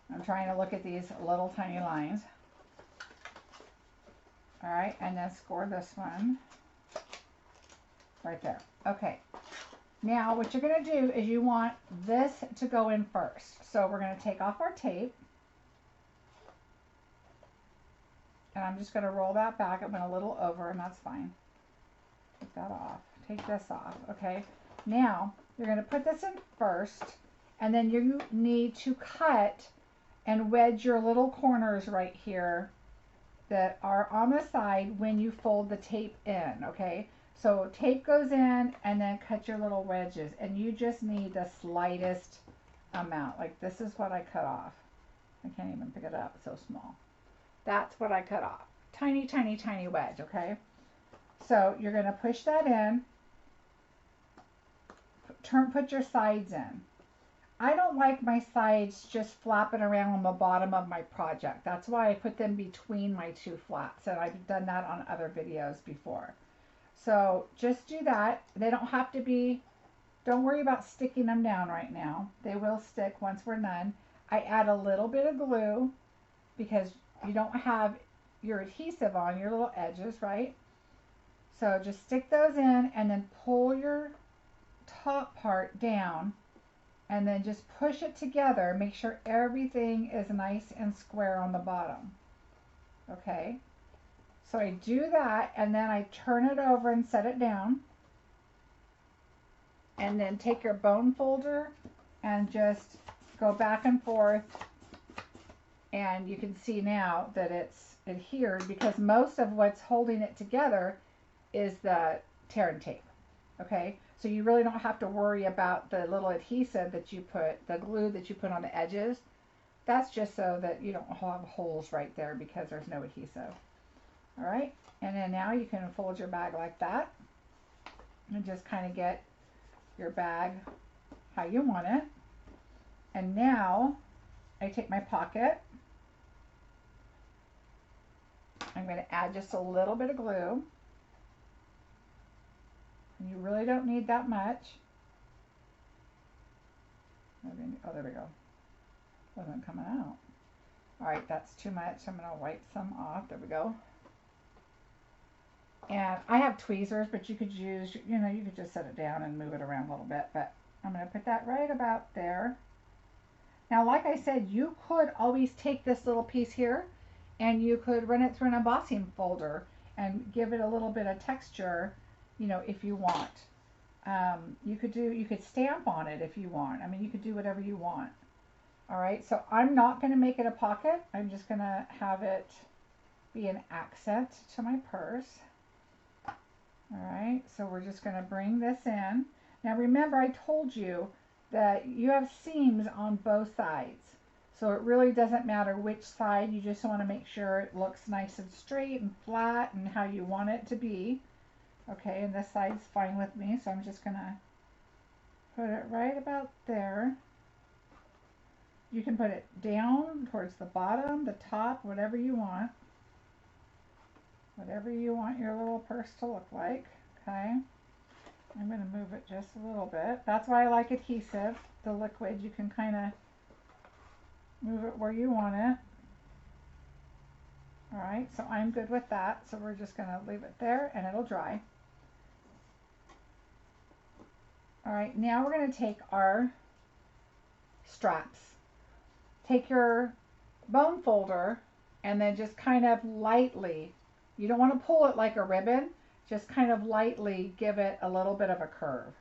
S1: I'm trying to look at these little tiny lines. All right, and then score this one right there. Okay, now what you're going to do is you want this to go in first. So we're going to take off our tape. And I'm just going to roll that back. It went a little over, and that's fine. Take that off. Take this off. Okay. Now, you're going to put this in first, and then you need to cut and wedge your little corners right here that are on the side when you fold the tape in. Okay. So tape goes in, and then cut your little wedges, and you just need the slightest amount. Like this is what I cut off. I can't even pick it up. It's so small. That's what I cut off. Tiny, tiny, tiny wedge, okay? So you're going to push that in. Put your sides in. I don't like my sides just flapping around on the bottom of my project. That's why I put them between my two flaps. And I've done that on other videos before. So just do that. They don't have to be, don't worry about sticking them down right now. They will stick once we're done. I add a little bit of glue because you don't have your adhesive on your little edges, right? So just stick those in and then pull your top part down and then just push it together. Make sure everything is nice and square on the bottom. Okay? So I do that, and then I turn it over and set it down. And then take your bone folder and just go back and forth. And you can see now that it's adhered because most of what's holding it together is the tear and tape. Okay, so you really don't have to worry about the little adhesive that you put, the glue that you put on the edges. That's just so that you don't have holes right there because there's no adhesive. All right, and then now you can fold your bag like that and just kind of get your bag how you want it. And now I take my pocket. I'm going to add just a little bit of glue. And you really don't need that much. Oh, there we go. Wasn't coming out. All right, that's too much. I'm going to wipe some off. There we go. And I have tweezers, but you could use, you could just set it down and move it around a little bit. But I'm going to put that right about there. Now, like I said, you could always take this little piece here and you could run it through an embossing folder and give it a little bit of texture, if you want. You could stamp on it if you want. I mean, you could do whatever you want. All right, so I'm not going to make it a pocket. I'm just going to have it be an accent to my purse. All right, so we're just going to bring this in. Now remember, I told you that you have seams on both sides. So it really doesn't matter which side. You just want to make sure it looks nice and straight and flat and how you want it to be. Okay, and this side's fine with me, so I'm just going to put it right about there. You can put it down towards the bottom, the top, whatever you want. Whatever you want your little purse to look like. Okay, I'm going to move it just a little bit. That's why I like adhesive, the liquid. You can kind of move it where you want it. All right, so I'm good with that. So we're just going to leave it there and it'll dry. All right, now we're going to take our straps. Take your bone folder and then just kind of lightly, you don't want to pull it like a ribbon, just kind of lightly give it a little bit of a curve.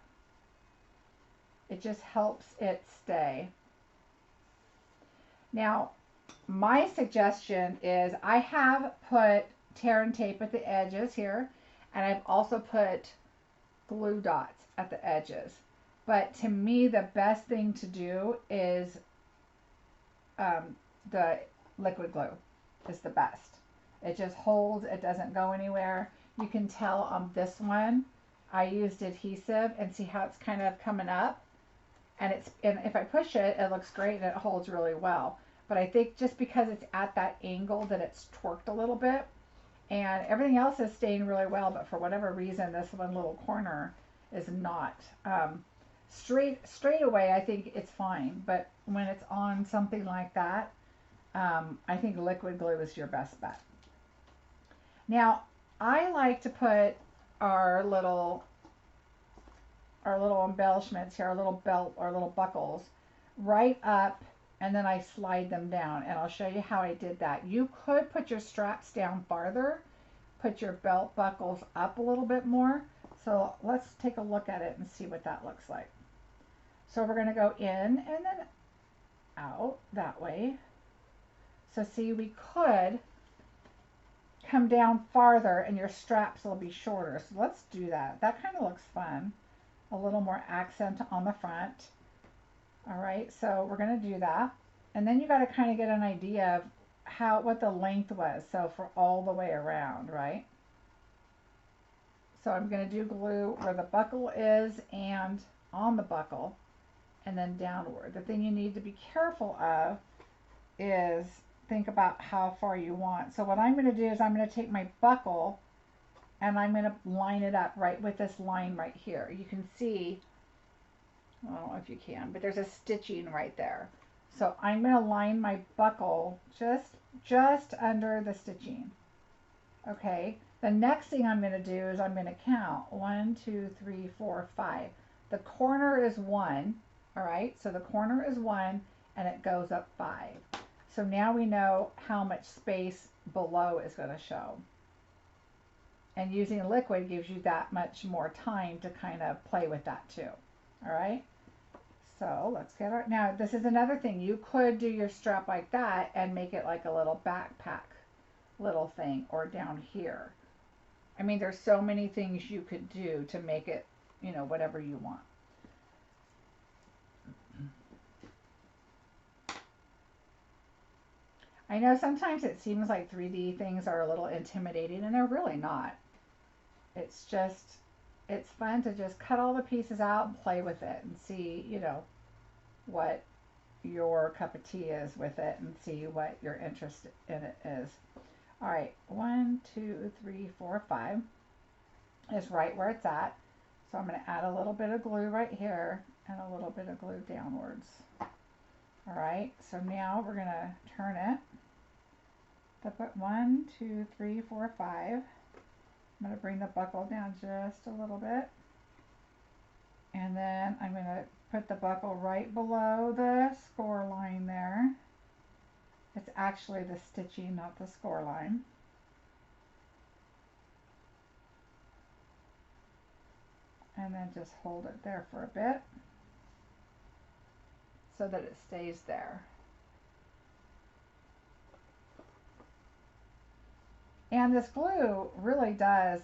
S1: It just helps it stay. Now, my suggestion is I have put tear and tape at the edges here, and I've also put glue dots at the edges. But to me, the best thing to do is the liquid glue is the best. It just holds, it doesn't go anywhere. You can tell on this one, I used adhesive and see how it's kind of coming up. And if I push it, it looks great and it holds really well. But I think just because it's at that angle that it's torqued a little bit, and everything else is staying really well, but for whatever reason, this one little corner is not. Straight away, I think it's fine, but when it's on something like that, I think liquid glue is your best bet. Now, I like to put our little embellishments here, our little belt, our little buckles, right up, and then I slide them down, and I'll show you how I did that. You could put your straps down farther, put your belt buckles up a little bit more. So let's take a look at it and see what that looks like. So we're going to go in and then out that way. So see, we could come down farther and your straps will be shorter. So let's do that. That kind of looks fun. A little more accent on the front. All right, so we're going to do that. And then you got to kind of get an idea of what the length was. So for all the way around, right? So I'm going to do glue where the buckle is and on the buckle and then downward. The thing you need to be careful of is think about how far you want. So what I'm going to do is I'm going to take my buckle and I'm going to line it up right with this line right here. You can see, I don't know if you can, but there's a stitching right there. So I'm going to line my buckle just under the stitching. Okay, the next thing I'm going to do is I'm going to count 1, 2, 3, 4, 5. The corner is 1, all right, so the corner is 1 and it goes up 5. So now we know how much space below is going to show. And using liquid gives you that much more time to kind of play with that too. All right. So let's get our, now this is another thing. You could do your strap like that and make it like a little backpack little thing or down here. I mean, there's so many things you could do to make it, whatever you want. I know sometimes it seems like 3D things are a little intimidating and they're really not. It's just, it's fun to just cut all the pieces out and play with it and see, what your cup of tea is with it and see what your interest in it is. All right, 1, 2, 3, 4, 5 is right where it's at. So I'm going to add a little bit of glue right here and a little bit of glue downwards. All right, so now we're going to turn it. So put 1, 2, 3, 4, 5. I'm going to bring the buckle down just a little bit. And then I'm going to put the buckle right below the score line there. It's actually the stitching, not the score line. And then just hold it there for a bit so that it stays there. And this glue really does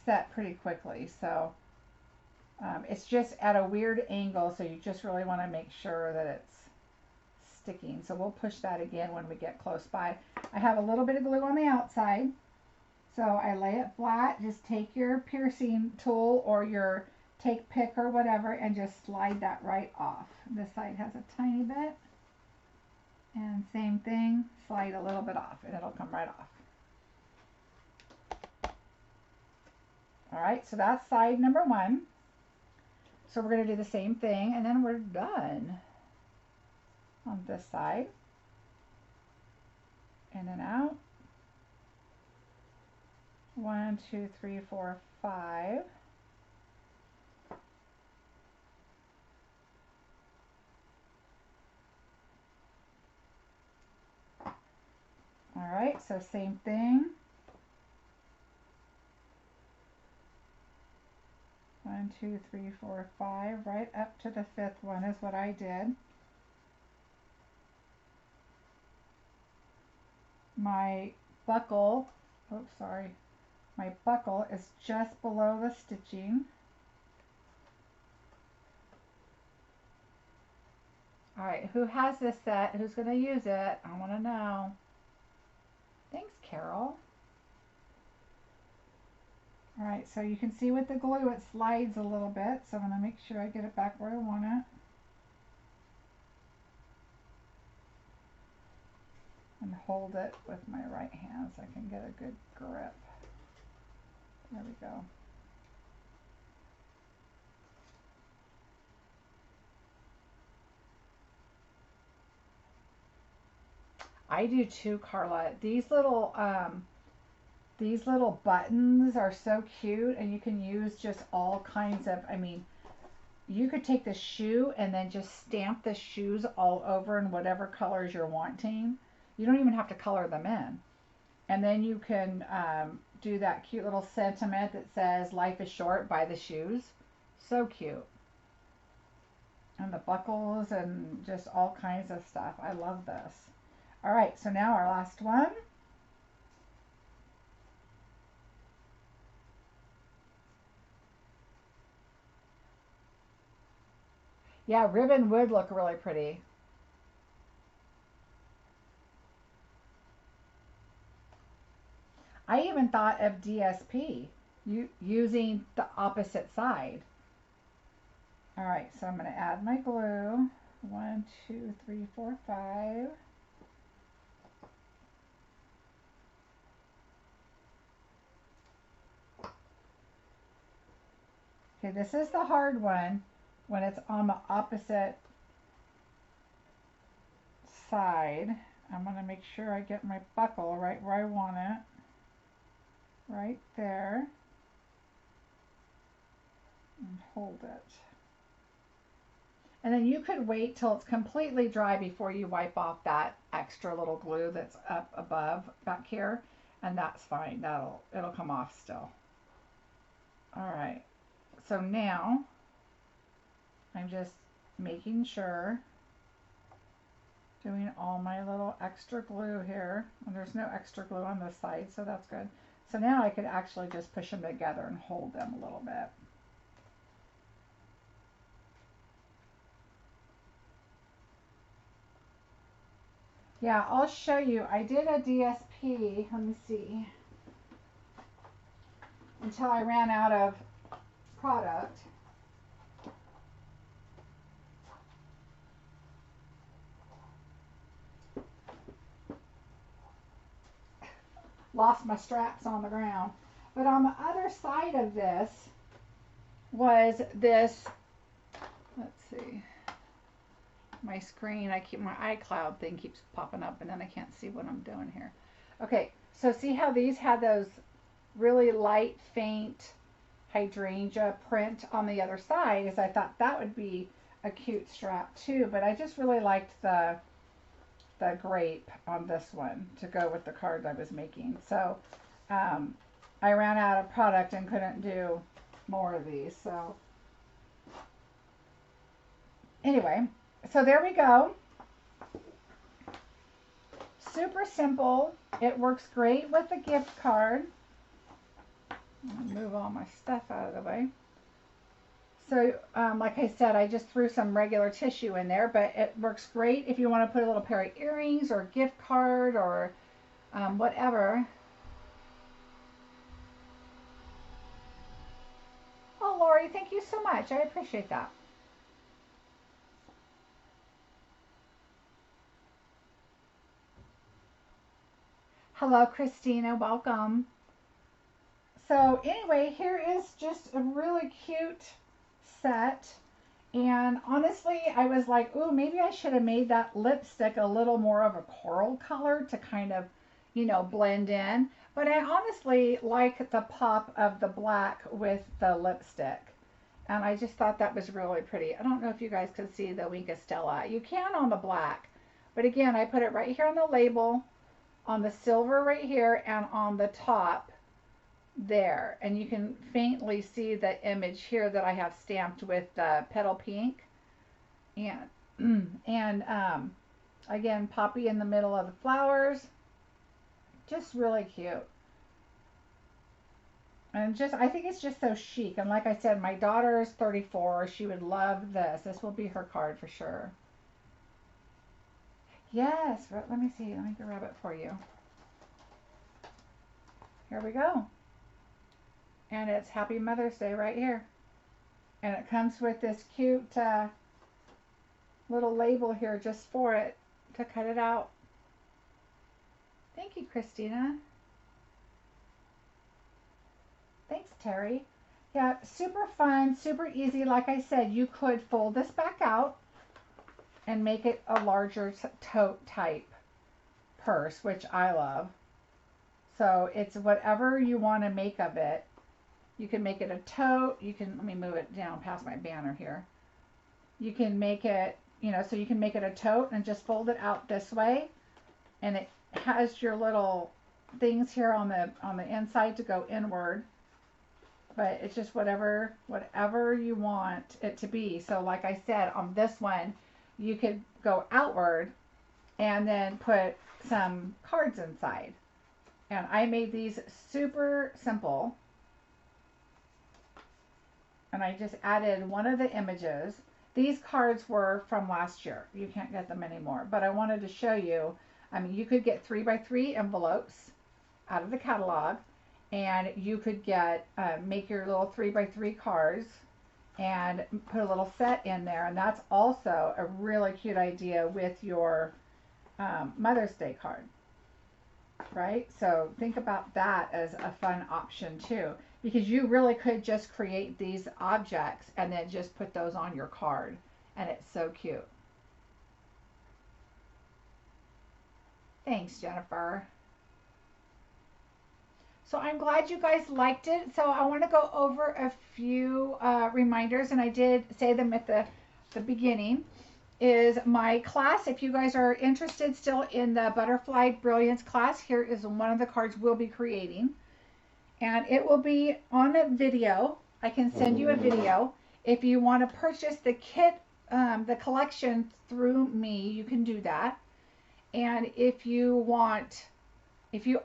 S1: set pretty quickly, so it's just at a weird angle, so you just really want to make sure that it's sticking. So we'll push that again when we get close by. I have a little bit of glue on the outside, so I lay it flat. Just take your piercing tool or your take pick or whatever and just slide that right off. This side has a tiny bit, and same thing, slide a little bit off and it'll come right off. Alright, so that's side number one. So we're going to do the same thing and then we're done on this side. In and out. 1, 2, 3, 4, 5. Alright, so same thing. 1, 2, 3, 4, 5, right up to the 5th one is what I did. My buckle, oops, sorry, my buckle is just below the stitching. Alright, who has this set? Who's going to use it? I want to know. Thanks, Carol. Alright, so you can see with the glue it slides a little bit, so I'm going to make sure I get it back where I want it. And hold it with my right hand so I can get a good grip. There we go. I do too, Carla. These little buttons are so cute, and you can use just all kinds of, I mean, you could take the shoe and then just stamp the shoes all over in whatever colors you're wanting. You don't even have to color them in. And then you can do that cute little sentiment that says, life is short, buy the shoes. So cute. And the buckles and just all kinds of stuff. I love this. All right, so now our last one. Yeah, ribbon would look really pretty. I even thought of DSP, using the opposite side. All right, so I'm going to add my glue. 1, 2, 3, 4, 5. Okay, this is the hard one when it's on the opposite side. I'm going to make sure I get my buckle right where I want it. Right there. And hold it. And then you could wait till it's completely dry before you wipe off that extra little glue that's up above back here, and that's fine. It'll come off still. All right. So now I'm just making sure, doing all my little extra glue here. And there's no extra glue on this side, so that's good. So now I could actually just push them together and hold them a little bit. Yeah, I'll show you. I did a DSP, let me see, until I ran out of product. Lost my straps on the ground. But on the other side of this was this, let's see, my screen, my iCloud thing keeps popping up and then I can't see what I'm doing here. Okay, so see how these had those really light, faint hydrangea print on the other side, is I thought that would be a cute strap too. But I just really liked the grape on this one to go with the card I was making. So I ran out of product and couldn't do more of these. So anyway, so there we go. Super simple. It works great with a gift card. I'll move all my stuff out of the way. So like I said, I just threw some regular tissue in there, but it works great if you want to put a little pair of earrings or gift card or whatever. Oh, Lori, thank you so much. I appreciate that. Hello, Christina. Welcome. So anyway, here is just a really cute set. And honestly, I was like, ooh, maybe I should have made that lipstick a little more of a coral color to kind of, blend in. But I honestly like the pop of the black with the lipstick. And I just thought that was really pretty. I don't know if you guys can see the Wink of Stella. You can on the black. But again, I put it right here on the label, on the silver right here, and on the top there. And you can faintly see the image here that I have stamped with petal pink. And again, poppy in the middle of the flowers. Just really cute. And I think it's just so chic. And like I said, my daughter is 34. She would love this. This will be her card for sure. Yes, let me see. Let me grab it for you. Here we go. And it's Happy Mother's Day right here. And it comes with this cute little label here just for it to cut it out. Thank you, Christina. Thanks, Terry. Yeah, super fun, super easy. Like I said, you could fold this back out and make it a larger tote type purse, which I love. So it's whatever you want to make of it. You can make it a tote. You can, let me move it down past my banner here. You can make it, so you can make it a tote and just fold it out this way. And it has your little things here on the inside to go inward. But it's just whatever you want it to be. So like I said, on this one, you could go outward and then put some cards inside. And I made these super simple. And I just added one of the images. These cards were from last year. You can't get them anymore. But I wanted to show you, you could get 3x3 envelopes out of the catalog. And you could get, make your little 3x3 cards and put a little set in there. And that's also a really cute idea with your Mother's Day card, right? So think about that as a fun option too, because you really could just create these objects and then just put those on your card. And it's so cute. Thanks, Jennifer. So I'm glad you guys liked it. So I want to go over a few reminders, and I did say them at the beginning, is my class. If you guys are interested still in the Butterfly Brilliance class, here is one of the cards we'll be creating. And it will be on a video. I can send you a video. If you want to purchase the kit, the collection through me, you can do that. And if you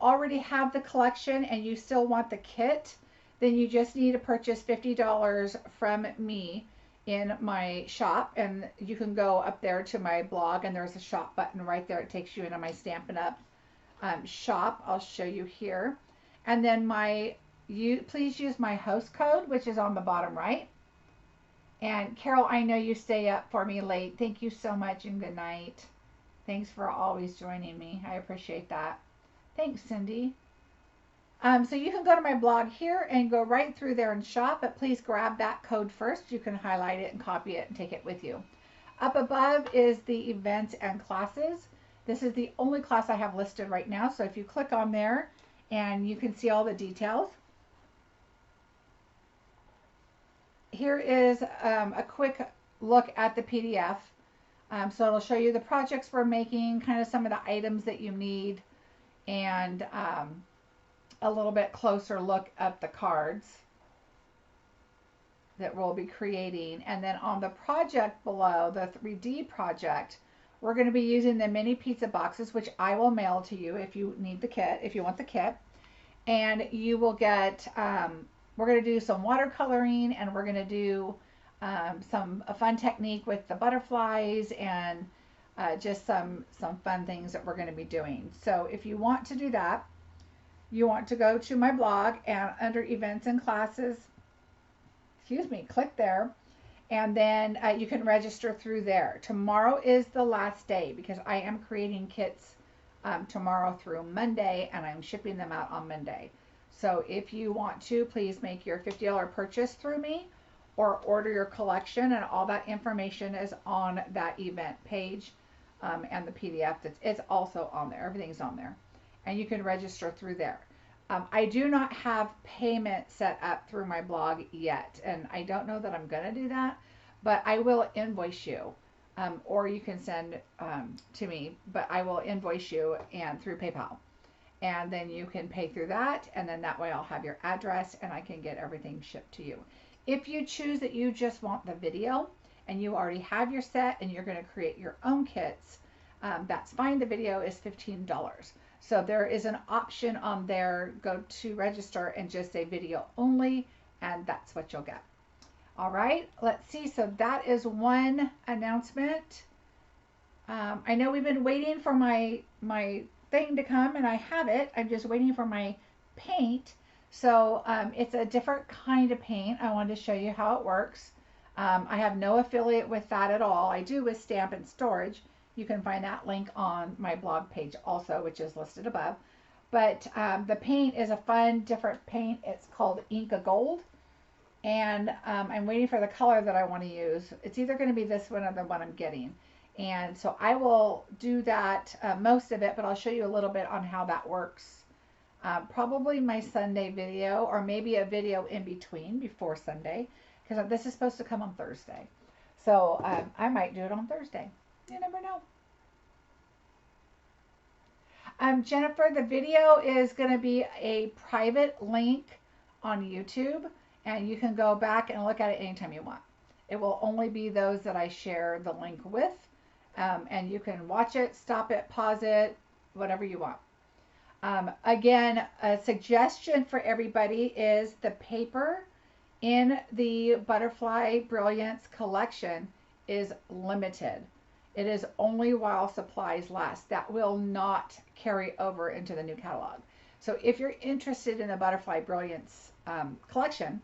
S1: already have the collection and you still want the kit, then you just need to purchase $50 from me in my shop. And you can go up there to my blog and there's a shop button right there. It takes you into my Stampin' Up shop. I'll show you here. And then please use my host code, which is on the bottom right. And Carol, I know you stay up for me late. Thank you so much and good night. Thanks for always joining me. I appreciate that. Thanks, Cindy. So you can go to my blog here and go right through there and shop, but please grab that code first. You can highlight it and copy it and take it with you. Up above is the events and classes. This is the only class I have listed right now. So if you click on there and you can see all the details. Here is a quick look at the PDF. So it'll show you the projects we're making, kind of some of the items that you need, and a little bit closer look at the cards that we'll be creating. And then on the project below, the 3D project, we're going to be using the mini pizza boxes, which I will mail to you if you need the kit, if you want the kit. And you will get, we're going to do some watercoloring, and we're going to do a fun technique with the butterflies, and just some fun things that we're going to be doing. So if you want to do that, you want to go to my blog, and under events and classes, click there, and then you can register through there. Tomorrow is the last day because I am creating kits tomorrow through Monday, and I'm shipping them out on Monday. So if you want to, please make your $50 purchase through me, or order your collection, and all that information is on that event page, and the PDF it's also on there. Everything's on there, and you can register through there. I do not have payment set up through my blog yet, and I don't know that I'm going to do that, but I will invoice you, or you can send to me, but I will invoice you and through PayPal, and then you can pay through that, and then that way I'll have your address and I can get everything shipped to you. If you choose that you just want the video and you already have your set and you're going to create your own kits, that's fine. The video is $15. So there is an option on there. Go to register and just say video only, and that's what you'll get. All right, let's see. So that is one announcement. I know we've been waiting for my thing to come, and I have it. I'm just waiting for my paint. So it's a different kind of paint. I wanted to show you how it works. I have no affiliate with that at all. I do with Stampin Storage. You can find that link on my blog page also, which is listed above. But the paint is a fun, different paint. It's called Inca Gold. And I'm waiting for the color that I want to use. It's either going to be this one or the one I'm getting. And so I will do that, most of it, but I'll show you a little bit on how that works. Probably my Sunday video, or maybe a video in between before Sunday, because this is supposed to come on Thursday. So I might do it on Thursday. You never know. Jennifer, the video is going to be a private link on YouTube, and you can go back and look at it anytime you want. It will only be those that I share the link with, and you can watch it, stop it, pause it, whatever you want. Again, a suggestion for everybody is the paper in the Butterfly Brilliance collection is limited. It is only while supplies last. That will not carry over into the new catalog. So if you're interested in the Butterfly Brilliance collection,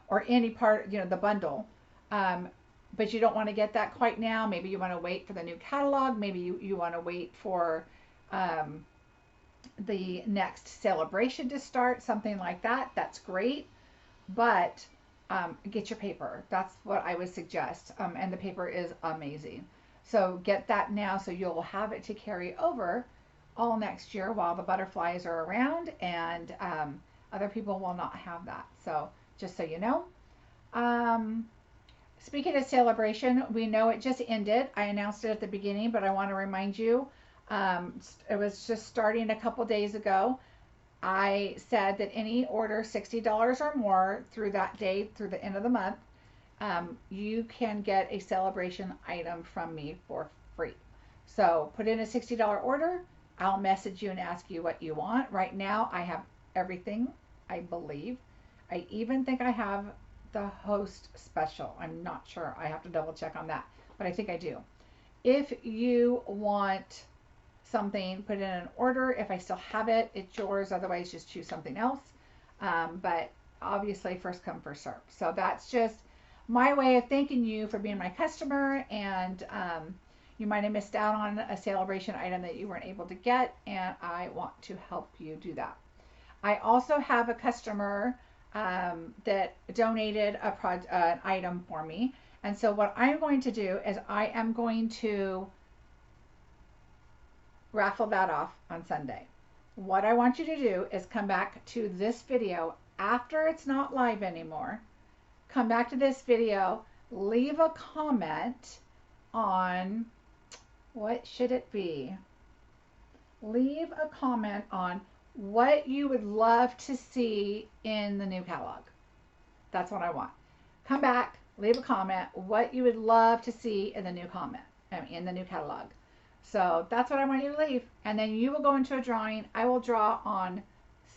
S1: or any part, the bundle, but you don't want to get that quite now, maybe you want to wait for the new catalog, maybe you want to wait for the next celebration to start, something like that, that's great. But get your paper. That's what I would suggest. And the paper is amazing. So get that now, so you'll have it to carry over all next year while the butterflies are around, and other people will not have that. So just so you know. Speaking of celebration, we know it just ended. I announced it at the beginning, but I want to remind you, it was just starting a couple days ago. I said that any order $60 or more through that day, through the end of the month, you can get a celebration item from me for free. So put in a $60 order. I'll message you and ask you what you want. Right now I have everything, I believe. I even think I have the host special. I'm not sure. I have to double check on that, but I think I do. If you want something, put in an order. If I still have it, it's yours. Otherwise, just choose something else. But obviously, first come, first serve. So that's just my way of thanking you for being my customer, and you might have missed out on a celebration item that you weren't able to get, and I want to help you do that. I also have a customer that donated an item for me, and so what I'm going to do is I am going to raffle that off on Sunday. what I want you to do is come back to this video after it's not live anymore. Come back to this video, leave a comment on, what should it be? Leave a comment on what you would love to see in the new catalog. That's what I want. Come back, leave a comment what you would love to see in the new in the new catalog. So that's what I want you to leave. And then you will go into a drawing. I will draw on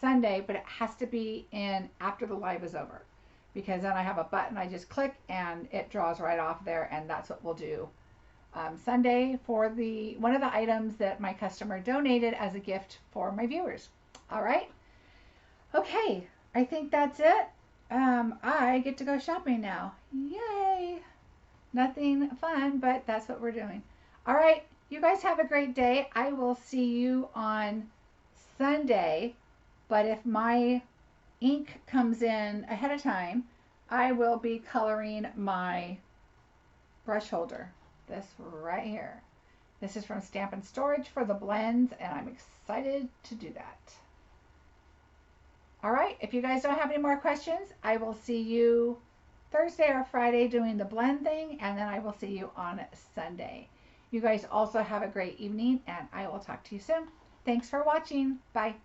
S1: Sunday, but it has to be in after the live is over, because then I have a button I just click and it draws right off there, and that's what we'll do Sunday for one of the items that my customer donated as a gift for my viewers. All right. Okay, I think that's it. I get to go shopping now. Yay! Nothing fun, but that's what we're doing. All right, you guys have a great day. I will see you on Sunday, but if my ink comes in ahead of time, I will be coloring my brush holder. This right here. This is from Stampin' Storage for the blends, and I'm excited to do that. All right, if you guys don't have any more questions, I will see you Thursday or Friday doing the blend thing, and then I will see you on Sunday. You guys also have a great evening, and I will talk to you soon. Thanks for watching. Bye.